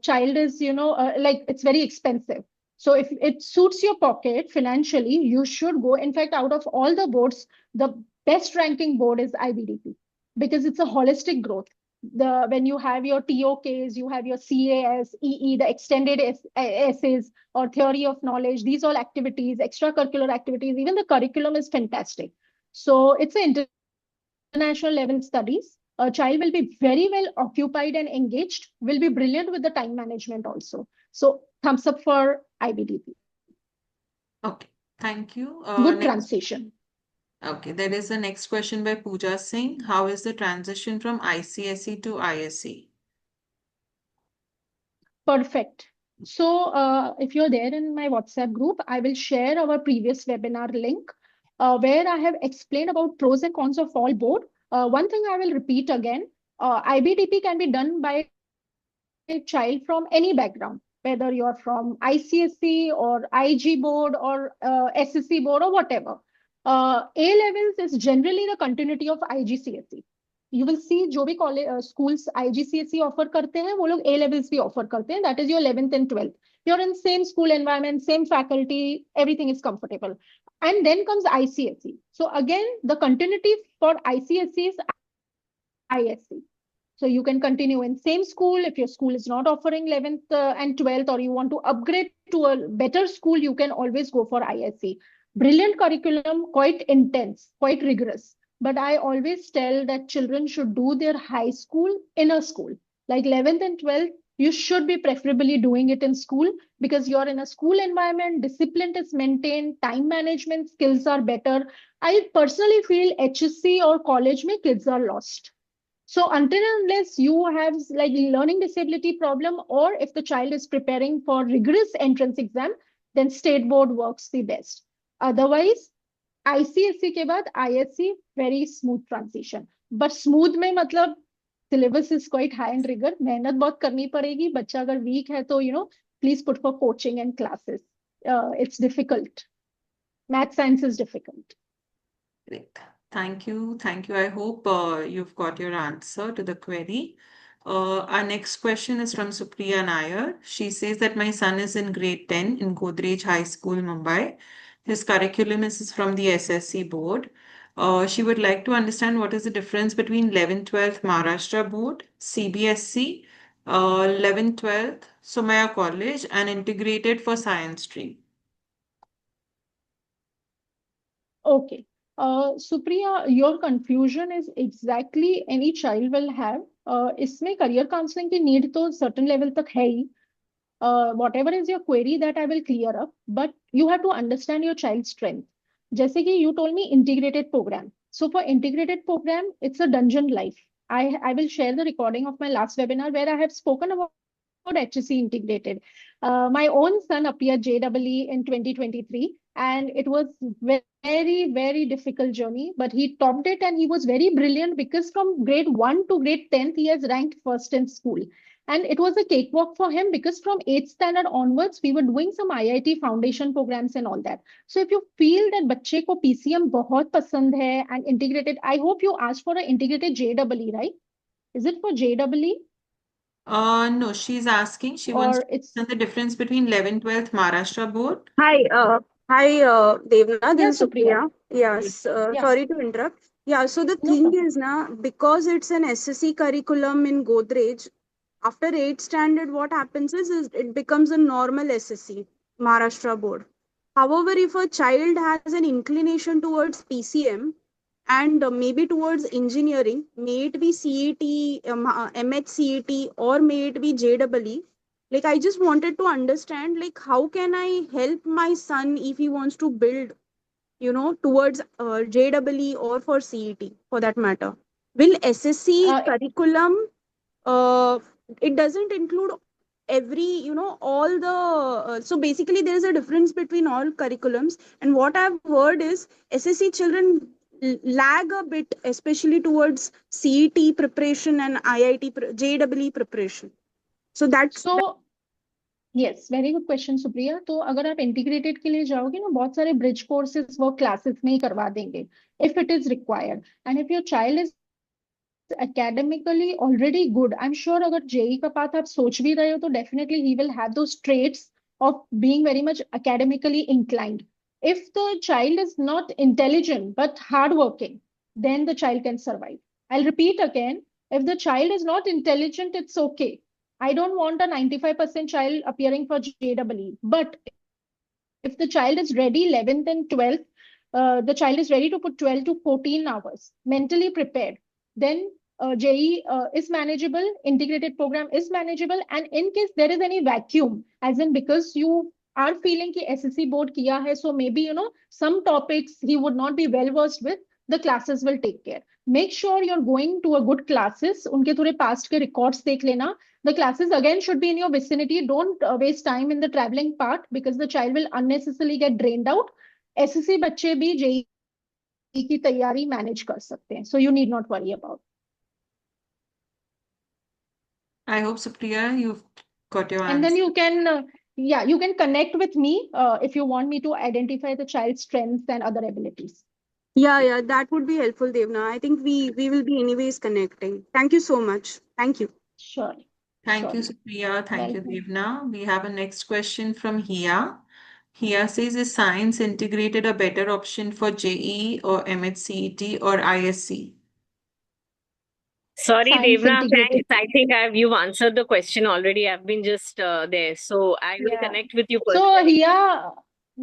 child is, like it's very expensive. So if it suits your pocket financially, you should go. In fact, out of all the boards, the best ranking board is IBDP because it's a holistic growth. When you have your TOKs, you have your CAS, EE, the extended essays or theory of knowledge. These all activities, extracurricular activities, even the curriculum is fantastic. So it's an international level studies. A child will be very well occupied and engaged, will be brilliant with the time management also. So thumbs up for IBDP. Okay, thank you. Good Next. transition. Okay, there is the next question by Pooja Singh. How is the transition from ICSE to ISE? Perfect. So if you're there in my WhatsApp group, I will share our previous webinar link where I have explained about pros and cons of all board. One thing I will repeat again, IBDP can be done by a child from any background, whether you're from ICSE or IG board or SSC board or whatever. A levels is generally the continuity of IGCSE. You will see जो भी college schools IGCSE offer करते हैं वो लोग A levels भी offer करते हैं. That is your 11th and 12th. You're in same school environment, same faculty, everything is comfortable. And then comes ICSE. So again, the continuity for ICSE is ISE. So you can continue in same school. If your school is not offering 11th and 12th, or you want to upgrade to a better school, you can always go for ISE. Brilliant curriculum, quite intense, quite rigorous. But I always tell that children should do their high school in a school. Like 11th and 12th, you should be preferably doing it in school because you're in a school environment, discipline is maintained, time management skills are better. I personally feel HSC or college mein kids are lost. So until and unless you have like learning disability problem, or if the child is preparing for rigorous entrance exam, then state board works the best. Otherwise, ICSE के बाद ISC, very smooth transition. But smooth में मतलब syllabus is quite high and rigor. मेहनत बहुत करनी पड़ेगी. बच्चा अगर weak है तो please put for coaching and classes. It's difficult. Math science is difficult. Great. Thank you. Thank you. I hope you've got your answer to the query. Our next question is from Supriya Nair. She says that my son is in grade 10 in Godrej High School, Mumbai. His curriculum is from the SSC board. She would like to understand what is the difference between 11th, 12th Maharashtra board, CBSC, 11th, 12th Somaya College, and integrated for science stream. Okay. Supriya, your confusion is exactly any child will have. इसमें career counseling की need तो certain level तक है ही. Whatever is your query that I will clear up, but you have to understand your child's strength. जैसे कि you told me integrated program. So for integrated program, it's a dungeon life. I will share the recording of my last webinar where I have spoken about HSC integrated. My own son appeared JEE in 2023, and it was very, very difficult journey, but he topped it and he was very brilliant because from grade 1 to grade 10th, he has ranked first in school. And it was a cakewalk for him because from 8th standard onwards, we were doing some IIT foundation programs and all that. So if you feel that बच्चे को PCM बहुत पसंद है and integrated, I hope you asked for an integrated JEE, right? Is it for JEE No, she's asking, she wants or to it's understand the difference between 11th, 12th Maharashtra board. Hi, Hi, Devna, Yeah, this is Supriya. Supriya. Yes, Yeah, sorry to interrupt. Yeah, so the no thing problem. is now, because it's an SSC curriculum in Godrej, after 8th standard, what happens is it becomes a normal SSC, Maharashtra board. However, if a child has an inclination towards PCM and maybe towards engineering, may it be CET, MHCET, or may it be JEE, like I just wanted to understand, like how can I help my son if he wants to build, towards JEE or for CET for that matter. Will SSC Uh, curriculum, uh, it doesn't include every, all the, so basically there is a difference between all curriculums. And what I've heard is SSC children lag a bit, especially towards CET preparation and JEE preparation. So that's so yes very good question Supriya तो अगर आप integrated के लिए जाओगे ना बहुत सारे bridge courses वो क्लासेस में ही करवा देंगे if it is required and if your child is academically already good I'm sure अगर जेई का पाथ आप सोच भी रहे हो तो definitely he will have those traits of being very much academically inclined if the child is not intelligent but hardworking then the child can survive I'll repeat again if the child is not intelligent it's okay I don't want a 95% child appearing for JEE but if the child is ready 11th and 12th the child is ready to put 12 to 14 hours mentally prepared then JEE is manageable, integrated program is manageable, and in case there is any vacuum, as in because you are feeling कि SSC board किया है, so maybe some topics he would not be well versed with, the classes will take care. Make sure you're going to a good classes. उनके थोड़े past के records देख लेना. The classes again should be in your vicinity. Don't waste time in the traveling part because the child will unnecessarily get drained out. SSC बच्चे भी JEE की तैयारी manage कर सकते हैं. So you need not worry about. I hope, Supriya, you've got your And then answer. you can yeah you can connect with me if you want me to identify the child's strengths and other abilities. yeah, that would be helpful, Devna. I think we will be anyways connecting. Thank you so much. Thank you. Surely, Thank you, surely. Supriya. Thank you, Welcome. Devna. We have a next question from Hia. Hia says, is science integrated a better option for JE or MHCET or ISC? Sorry, Science Devna. integrated. Thanks. I think you've answered the question already. I've been just there. So I will Yeah. connect with you So personally.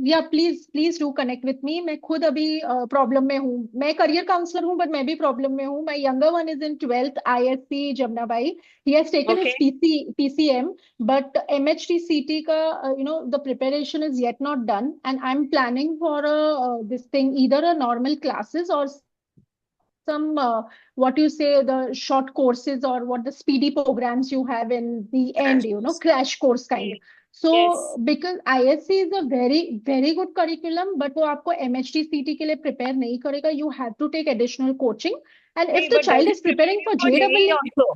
या please do connect with me मैं खुद अभी problem में हूँ मैं career counsellor हूँ but मैं भी प्रॉब्लम में हूँ my younger one is in 12th ISC Jamuna भाई ही has taken Okay. His PCM but MHT CT का the preparation is yet not done and I'm planning for this thing either a normal classes or some what you say the short courses or what the speedy programs you have in the end Crash course. crash course kind Yes. so Yes. because ISC is a very good curriculum but वो आपको MHT CT के लिए prepare नहीं करेगा you have to take additional coaching and if Hey, the but does child it is prepare preparing you for for JEE JEE also?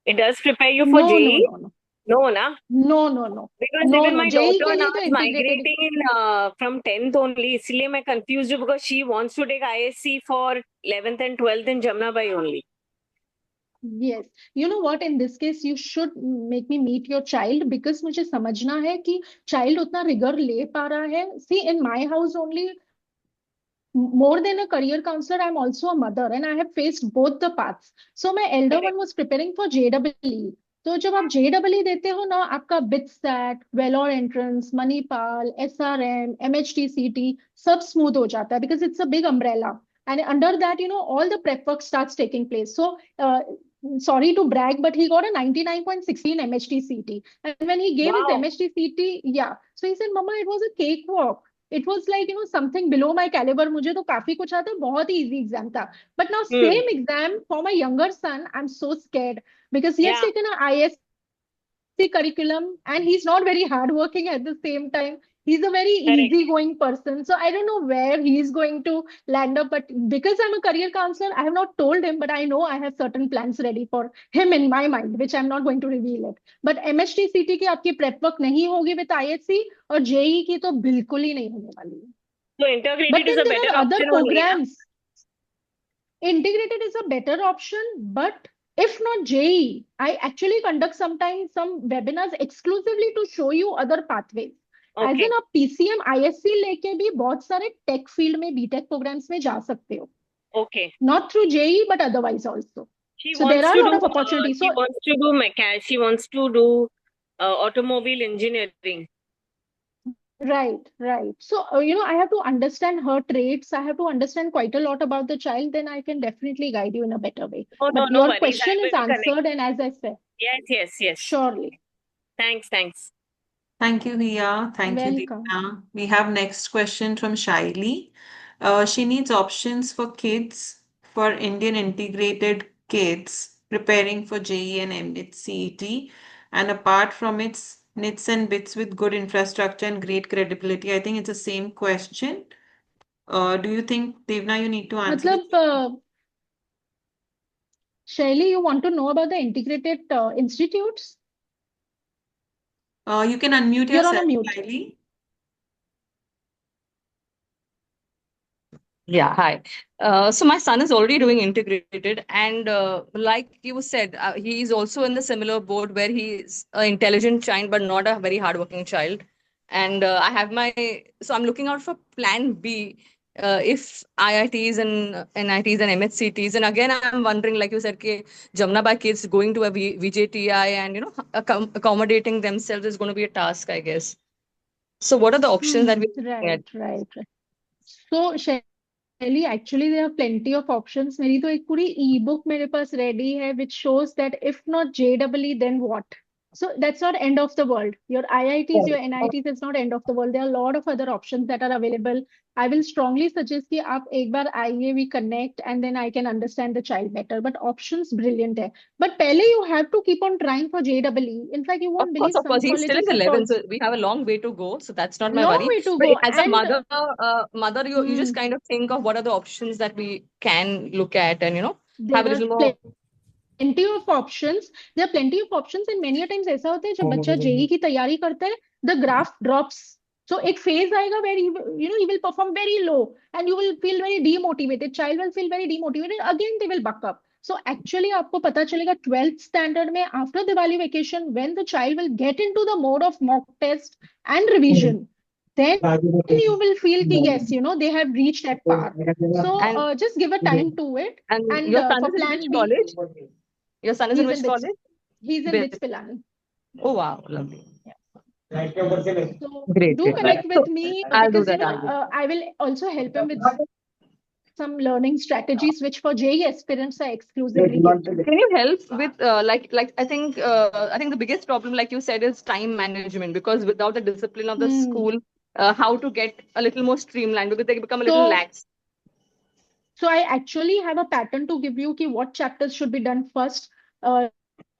It does prepare you for no no JEE? no no No, na? no no no Because no even no my JEE daughter के now लिए तो is integrated migrating in from 10th only. इसलिए मैं confused हूँ because she wants to take ISC for 11th and 12th in Jamna Bai only. Yes, you know what? In this case, you should make me meet your child because मुझे समझना है कि child उतना rigor ले पा रहा है. See, in my house only, more than a career counselor, I'm also a mother and I have faced both the paths. So my elder Correct. one was preparing for JEE. तो जब आप JEE देते हो ना आपका BITSAT, Vellore entrance, Manipal, SRM, MHTCT सब smooth हो जाता है because it's a big umbrella and under that all the prep work starts taking place. So sorry to brag but he got a 99.60 in MHTCT and when he gave his Wow. MHTCT yeah so he said mama it was a cakewalk it was like something below my caliber मुझे तो काफी कुछ आता बहुत ही easy exam था but now Hmm. same exam for my younger son I'm so scared because he has Yeah. taken a ISC curriculum and he's not very hardworking at the same time he's a very Correct. easygoing person so I don't know where he's going to land up but because I'm a career counselor I have not told him but I know I have certain plans ready for him in my mind which I'm not going to reveal it but MHTCT की आपकी prep work नहीं होगी with ISC और JEE की तो बिल्कुल ही नहीं होने वाली है So integrated but is then a there better are other option only, na? programs. Integrated is a better option, but if not JEE, I actually conduct sometimes some webinars exclusively to show you other pathways. एज Okay. एन आप PCM ISC लेके भी बहुत सारे tech field में BTech programmes में जा सकते हो, Okay. not through JEE but otherwise also. She So there wants are to a lot do. of opportunities. She So wants to do mechanic. She wants to do automobile engineering. right. So I have to understand her traits. I have to understand quite a lot about the child. Then I can definitely guide you in a better way. Oh no, But no your worries. I question is will connect. answered, and as I said, Yes, yes, yes. surely, Thanks, thanks. Thank you, Ria. Thank you, welcome. Devna. We have next question from Shaili. She needs options for kids, for Indian integrated kids preparing for JEE and MHCET. And apart from its nits and bits with good infrastructure and great credibility, I think it's the same question. Do you think, Devna, you need to answer this? मतलब Shaili, you want to know about the integrated institutes? You can unmute You're on yourself, a mute. Shaili. Yeah, hi. So my son is already doing integrated, and like you said, he is also in the similar boat where he is an intelligent child, but not a very hardworking child. And I have so I'm looking out for plan B if IITs and NITs and MHCTs. And again, I'm wondering, like you said, Jamna by kids going to a VJTI and accommodating themselves is going to be a task, I guess. So what are the options that we're looking at? Right. So Shelly, actually there are plenty of options. मेरी तो एक पूरी e-book मेरे पास ready है which shows that if not JEE then what? So that's not end of the world. Your IITs, your NITs is not end of the world. There are a lot of other options that are available. I will strongly suggest कि आप एक बार आइए, we connect and then I can understand the child better. But options brilliant है. But पहले you have to keep on trying for JEE. In fact, you won't believe Of course, some he's still in colleges the have 11th, called so we have a long way to go. So that's not my long worry. way to But go. as a And mother, you just kind of think of what are the options that we can look at, and have there a are little more. plenty of options. There are plenty of options and many a times ऐसा होता है जब बच्चा JEE की तैयारी करता है, the graph drops. So एक phase आएगा where he will perform very low and you will feel very demotivated. Child will feel very demotivated. Again they will buck up. So actually आपको पता चलेगा 12th standard में after Diwali vacation when the child will get into the mode of mock test and revision, then you will feel कि yes, they have reached that par. So And just give a time to it. And your son for is in which plan B, college? Your son is in he's which in BITS. college? He's in BITS With Pilani. Oh wow, lovely. Yeah. So Great, do great. connect So with me I'll do because that. I'll do that. I will also help him with some learning strategies which for JEE aspirants are exclusively given. Can you help with like I think the biggest problem, like you said, is time management because without the discipline of the Hmm. school, how to get a little more streamlined because they become a little So lax. So I actually have a pattern to give you कि what chapters should be done first,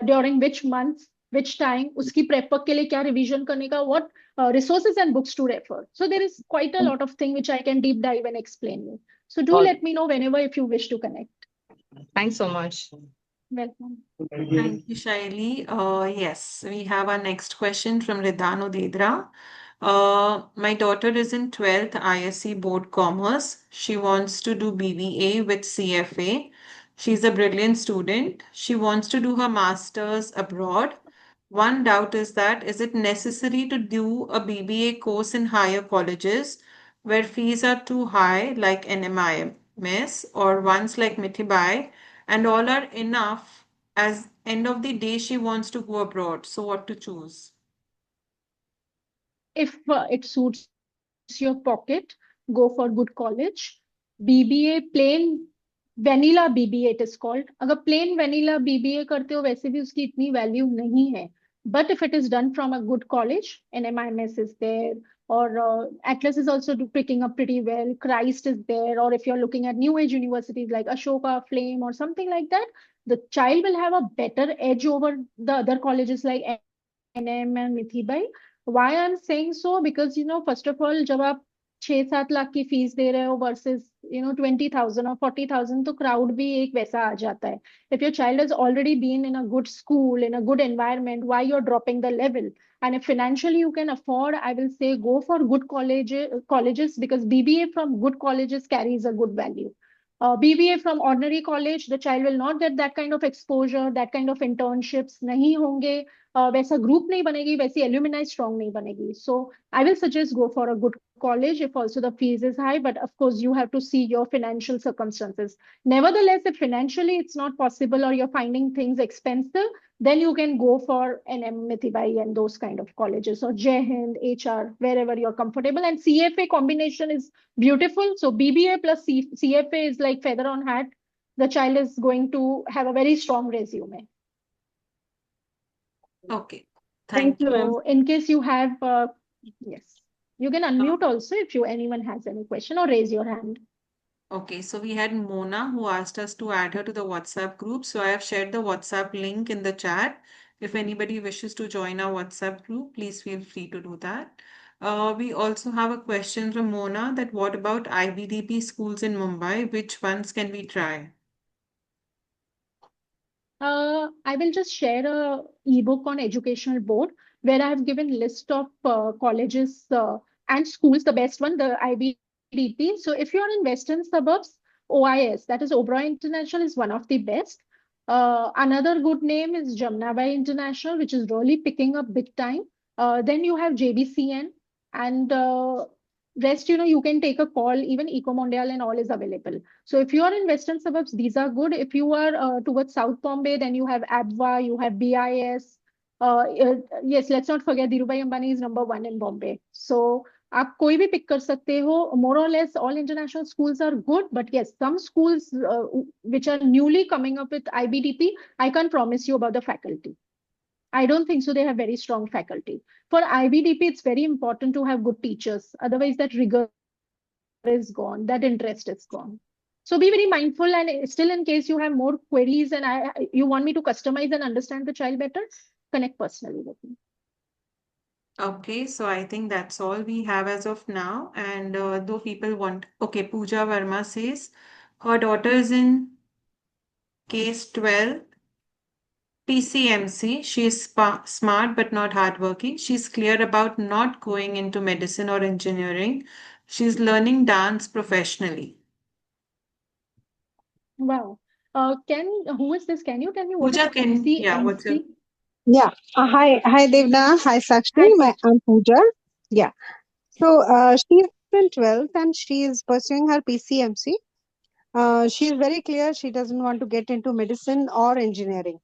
during which months, which time, उसकी prep work के लिए क्या revision करने का, what resources and books to refer. So there is quite a lot of thing which I can deep dive and explain you. So do All let me know whenever if you wish to connect. Thanks so much. Welcome. Thank you, Shaili. Yes, we have our next question from Ridhanu Dedra. My daughter is in 12th ISC Board Commerce. She wants to do BBA with CFA. She's a brilliant student. She wants to do her master's abroad. One doubt is that is it necessary to do a BBA course in higher colleges where fees are too high, like NMIMS, or ones like Mithibai, and all are enough as end of the day she wants to go abroad, so what to choose? If it suits your pocket, go for good college. BBA plain vanilla BBA it is called. अगर plain vanilla BBA करते हो वैसे भी उसकी इतनी value नहीं है. But if it is done from a good college, NMIMS is there, or Atlas is also picking up pretty well. Christ is there, or if you're looking at new age universities like Ashoka, Flame, or something like that, the child will have a better edge over the other colleges like NM and Mithibai. Why I'm saying so? Because first of all, जब आप 6-7 लाख की fees दे रहे हो versus 20,000 or 40,000 तो crowd भी एक वैसा आ जाता है. If your child has already been in a good school, in a good environment, why you're dropping the level? And if financially you can afford, I will say go for good colleges because BBA from good colleges carries a good value. BBA from ordinary college, the child will not get that kind of exposure, that kind of internships नहीं होंगे. वैसा group नहीं बनेगी, वैसी alumni strong नहीं बनेगी. So I will suggest go for a good college if also the fees is high, but of course you have to see your financial circumstances. Nevertheless, if financially it's not possible or you're finding things expensive, then you can go for NM Mithibai and those kind of colleges, or Jai Hind, HR, wherever you're comfortable. And CFA combination is beautiful. So BBA plus CFA is like feather on hat. The child is going to have a very strong resume. Okay, Thank thank you, you. ma'am. So in case you have, yes, you can unmute also if anyone has any question, or raise your hand. Okay, so we had Mona who asked us to add her to the WhatsApp group. So I have shared the WhatsApp link in the chat. If anybody wishes to join our WhatsApp group, please feel free to do that. We also have a question from Mona that what about IBDP schools in Mumbai? Which ones can we try? I will just share a ebook on educational board where I have given list of colleges and schools. The best one, the IBDP. So if you are in Western suburbs, OIS, that is Oberoi International, is one of the best. Another good name is Jamnabai International, which is really picking up big time. Then you have JBCN, and rest, you can take a call. Even Eco Mondial and all is available. So if you are in western suburbs, these are good. If you are towards South Bombay, then you have ABWA, you have BIS. Yes, let's not forget Dhirubhai Ambani is number one in Bombay. So आप कोई भी pick कर सकते हो. More or less, all international schools are good, but yes, some schools which are newly coming up with IBDP, I can't promise you about the faculty. I don't think so. They have very strong faculty. For IBDP, it's very important to have good teachers. Otherwise, that rigor is gone, that interest is gone. So be very mindful, and still in case you have more queries and you want me to customize and understand the child better, connect personally with me. Okay, so I think that's all we have as of now. And though people want, okay, Pooja Verma says her daughter is in case 12 PCMC. She is smart but not hardworking. She's clear about not going into medicine or engineering. She's learning dance professionally. Wow. Who is this? Can you tell me what Pooja, is what's your PCMC? Yeah. Hi, Devna. Hi, Sakshi. Hi, Pooja. I'm Pooja. Yeah. So she's in 12th and she is pursuing her PCMC. She is very clear she doesn't want to get into medicine or engineering.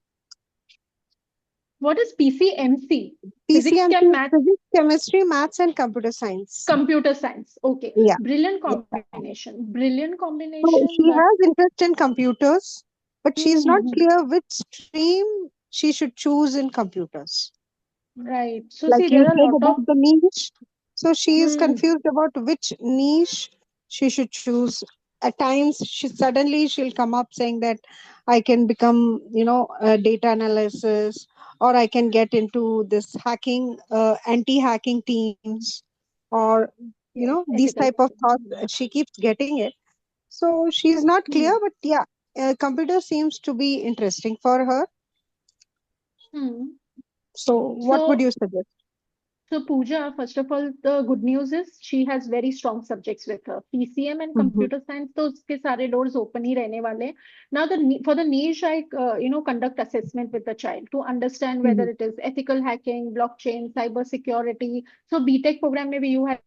What is PCMC? Physics, PCMC Chem, is Math, physics, chemistry, maths, and computer science. Computer Science. Okay. Yeah. Brilliant Yeah. combination. Brilliant So combination, she but has interest in computers, but she is not Mhm. clear which stream she should choose in computers. Right. So Like see, you there are a said lot of about the niche. So she is Hmm. confused about which niche she should choose. At times, she'll come up saying that I can become, data analysis, or I can get into this hacking, anti-hacking teams, or Yes, these ethical type of hacking. thoughts. She keeps getting it. So she's not clear, Hmm. but yeah, computer seems to be interesting for her. Hmm. So what would So, you suggest? so Pooja, first of all, the good news is she has very strong subjects with her. PCM and Mm-hmm. computer science, तो उसके सारे doors open ही रहने वाले. Now, for the niche, I conduct assessment with the child to understand whether it is ethical hacking, blockchain, cyber security. So BTech program maybe you have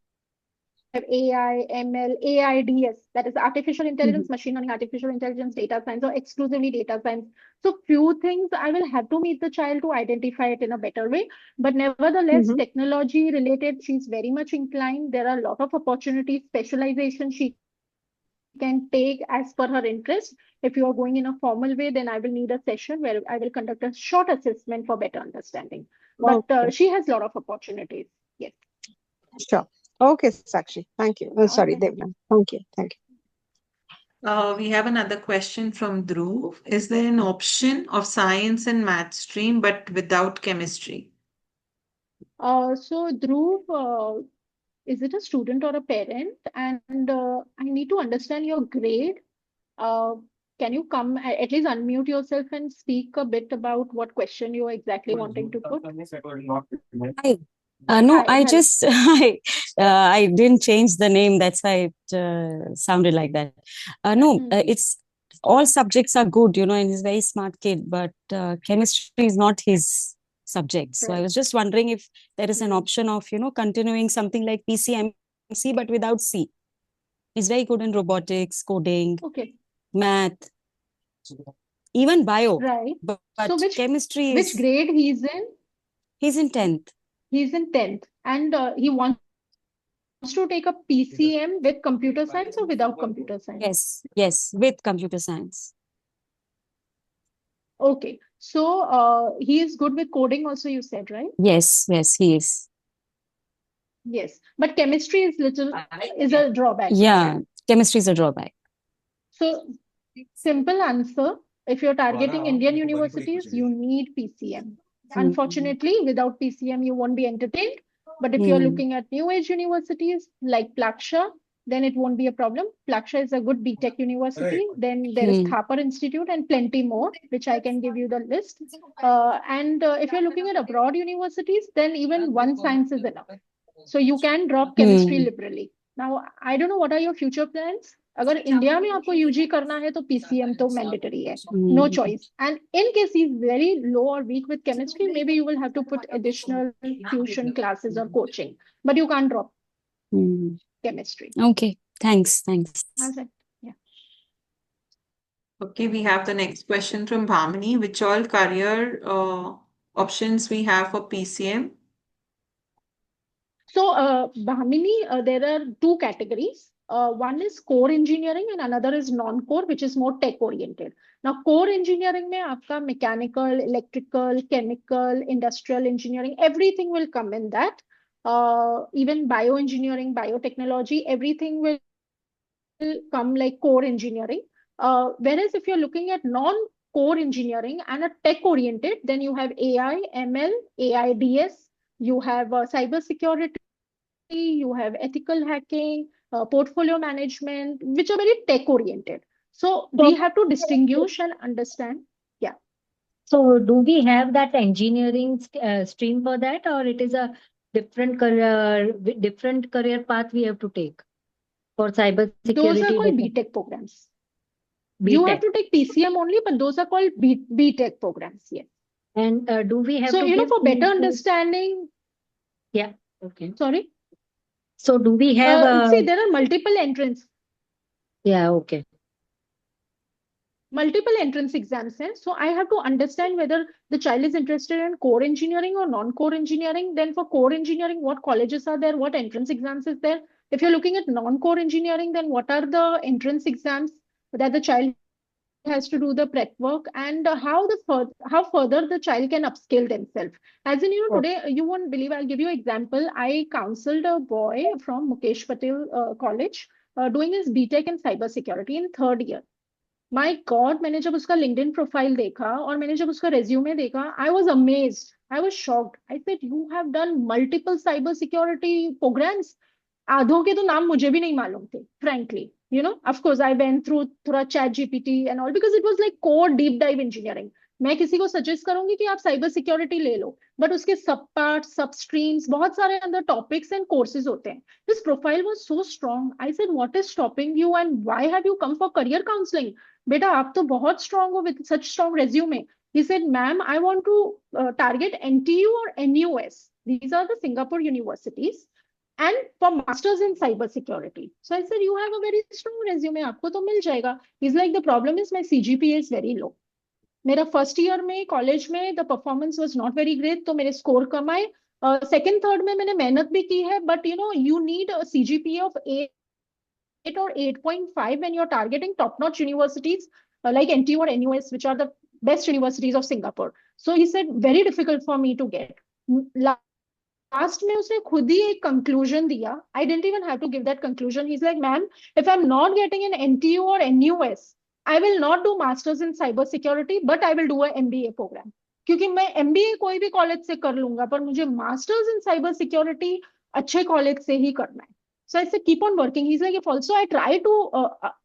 AI, ML, AIDS, that is artificial Mm-hmm. intelligence, machine learning, artificial intelligence, data science, or exclusively data science. So few things I will have to meet the child to identify it in a better way. But nevertheless, Mm-hmm. technology related, she's very much inclined. There are a lot of opportunities, specialization she can take as per her interest. If you are going in a formal way, then I will need a session where I will conduct a short assessment for better understanding. But Okay. she has a lot of opportunities. Yes. Sure. Okay, Sakshi. Thank you. All Sorry, right. Devna. Thank you. Thank you. We have another question from Dhruv. Is there an option of science and math stream but without chemistry? So Dhruv, is it a student or a parent? And I need to understand your grade. Uh, can you come at least unmute yourself and speak a bit about what question you are exactly wanting to put? Hi. No, Hi, I hello. just I didn't change the name. That's why it sounded like that. No, Hmm. it's all subjects are good, and he's a very smart kid. But chemistry is not his subjects. So I Right. was just wondering if there is an option of, continuing something like PCMC, but without C. He's very good in robotics, coding, Okay. math, even bio. Right. But So chemistry which is, grade he's in 10th. He's in 10th, and he wants to take a PCM with computer science or without computer science? Yes, with computer science. Okay. So he is good with coding also, you said, right? Yes, he is. Yes. But chemistry is a drawback. Yeah, chemistry is a drawback. So simple answer, if you're targeting Indian universities, you need PCM. Unfortunately, without PCM, you won't be entertained. But if you're looking at new age universities like Plaksha, then it won't be a problem. Plaksha is a good BTech university. Then there is Thapar Institute and plenty more, which I can give you the list. And if you're looking at abroad universities, then even one science is enough. So you can drop chemistry liberally. Now, I don't know what are your future plans. अगर India में आपको UG करना है तो PCM तो mandatory है, no choice. And in case he's very low or weak with chemistry, maybe you will have to put additional tuition classes or coaching, but you can't drop chemistry. Okay, thanks. That's it. Yeah. Okay, we have the next question from Bhamini. Which all career options we have for PCM? So, Bhamini, there are two categories. One is core engineering and another is non-core, which is more tech-oriented. Now, core engineering में आपका mechanical, electrical, chemical, industrial engineering, everything will come in that. Even bioengineering, biotechnology, everything will come like core engineering. Whereas if you're looking at non-core engineering and a tech-oriented, then you have AI, ML, AIDS, you have cyber security, you have ethical hacking, portfolio management, which are very tech oriented. So we have to distinguish and understand. Yeah. So do we have that engineering stream for that, or it is a different career path we have to take for cyber security? Those are called data? BTech programs. You have to take PCM only, but those are called BTech programs. Yes. And do we have So, to you know, give for better fees? understanding, Yeah. Okay. sorry. So do we have See, there are multiple entrants. Yeah. Okay. Multiple entrance exams हैं. So I have to understand whether the child is interested in core engineering or non-core engineering. Then for core engineering, what colleges are there? What entrance exams is there? If you're looking at non-core engineering, then what are the entrance exams that the child has to do the prep work, and how further the child can upskill themselves. As in, today you won't believe. I'll give you an example. I counseled a boy from Mukesh Patel College doing his BTech in cyber security in 3rd year. My God, मैंने जब उसका LinkedIn profile देखा और मैंने जब उसका resume देखा, I was amazed, I was shocked. I said you have done multiple cyber security programs. आधों के तो नाम मुझे भी नहीं मालूम थे, frankly. Of course I went through थोड़ा ChatGPT and all, because it was like core deep dive engineering. मैं किसी को सजेस्ट करूंगी कि आप साइबर सिक्योरिटी ले लो, बट उसके सब पार्ट, सब स्ट्रीम्स, बहुत सारे अंदर टॉपिक्स एंड कोर्सेज होते हैं. This profile was so strong. I said what is stopping you and why have you come for career counselling? बेटा आप तो बहुत स्ट्रांग हो with such strong resume. He said, ma'am, I want to target NTU or NUS. These are the Singapore universities. And for masters in cyber security. So I said, you have a very strong resume. आपको तो मिल जाएगा. He's like, the problem is my CGPA is very low. मेरा first year में college में the performance was not very great, तो मेरे score कम आए. Second third में मैंने मेहनत भी की है, but you need CGPA of 8 or 8.5 when you're targeting top-notch universities like NTU or NUS, which are the best universities of Singapore. So he said, very difficult for me to get. Last में उसने खुद ही एक conclusion दिया. I didn't even have to give that conclusion. He's like, ma'am, if I'm not getting an NTU or NUS, I will not do masters in cyber security, but I will do a MBA program. क्योंकि मैं MBA कोई भी college से कर लूंगा, पर मुझे masters in cyber security अच्छे कॉलेज से ही करना है. So I said, keep on working. He's like, if also I try to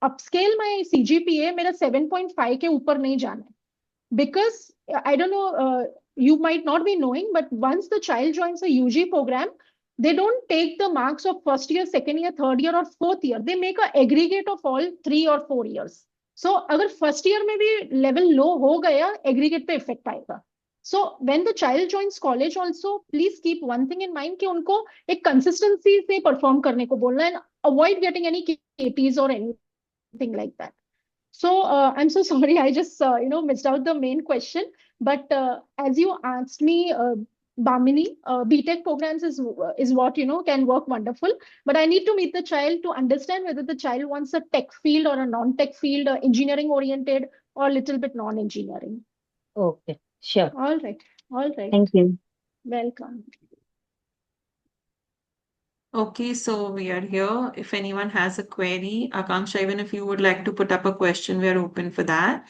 upscale my CGPA, मेरा 7.5 के ऊपर नहीं जाना है. Because I don't know, you might not be knowing, but once the child joins a UG program, they don't take the marks of first year, second year, third year, or fourth year. They make an aggregate of all 3 or 4 years. So अगर first year में भी level low हो गया, aggregate पे effect आएगा. So when the child joins college also, please keep one thing in mind कि उनको एक consistency से perform करने को बोलना and avoid getting any KTs or anything like that. So I'm so sorry, I just missed out the main question. But as you asked me, Bamini, BTech programs is what can work wonderful. But I need to meet the child to understand whether the child wants a tech field or a non-tech field, engineering oriented or a little bit non-engineering. Okay, sure. All right, all right. Thank you. Welcome. Okay, so we are here. If anyone has a query, Akanksha, even if you would like to put up a question, we are open for that.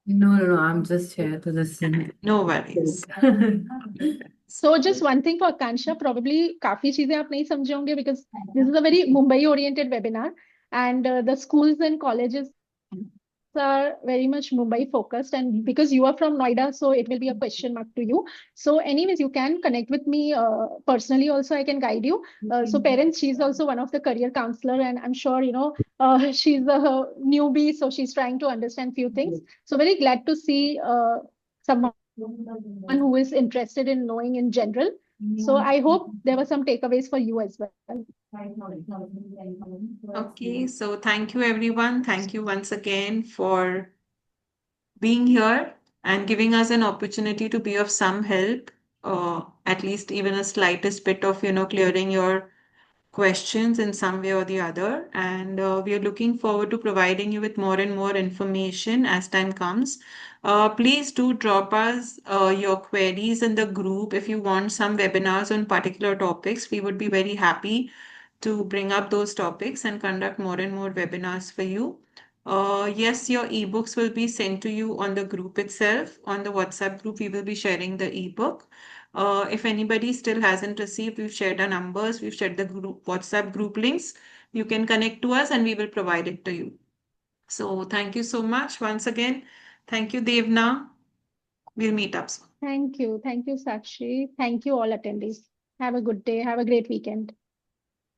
No, I'm just here to listen. No worries. So just one thing for Akansha, probably काफी चीजें आप नहीं समझे होंगे because this is a very Mumbai oriented webinar and the schools and colleges are very much Mumbai focused, and because you are from Noida, so it will be a question mark to you. So anyways, you can connect with me personally also, I can guide you. So parents, she's also one of the career counselor, and I'm sure she's a newbie, so she's trying to understand few things. So very glad to see someone who is interested in knowing in general. So I hope there were some takeaways for you as well. Okay, so thank you everyone. Thank you once again for being here and giving us an opportunity to be of some help, at least even a slightest bit of, clearing your questions in some way or the other. And we are looking forward to providing you with more and more information as time comes. Please do drop us your queries in the group if you want some webinars on particular topics. We would be very happy to bring up those topics and conduct more and more webinars for you. Yes, your ebooks will be sent to you on the group itself. On the WhatsApp group, we will be sharing the ebook. If anybody still hasn't received, we've shared our numbers, we've shared the group WhatsApp group links. You can connect to us and we will provide it to you. So thank you so much once again. Thank you, Devna. We'll meet up soon. Thank you, Sakshi. Thank you all attendees. Have a good day. Have a great weekend.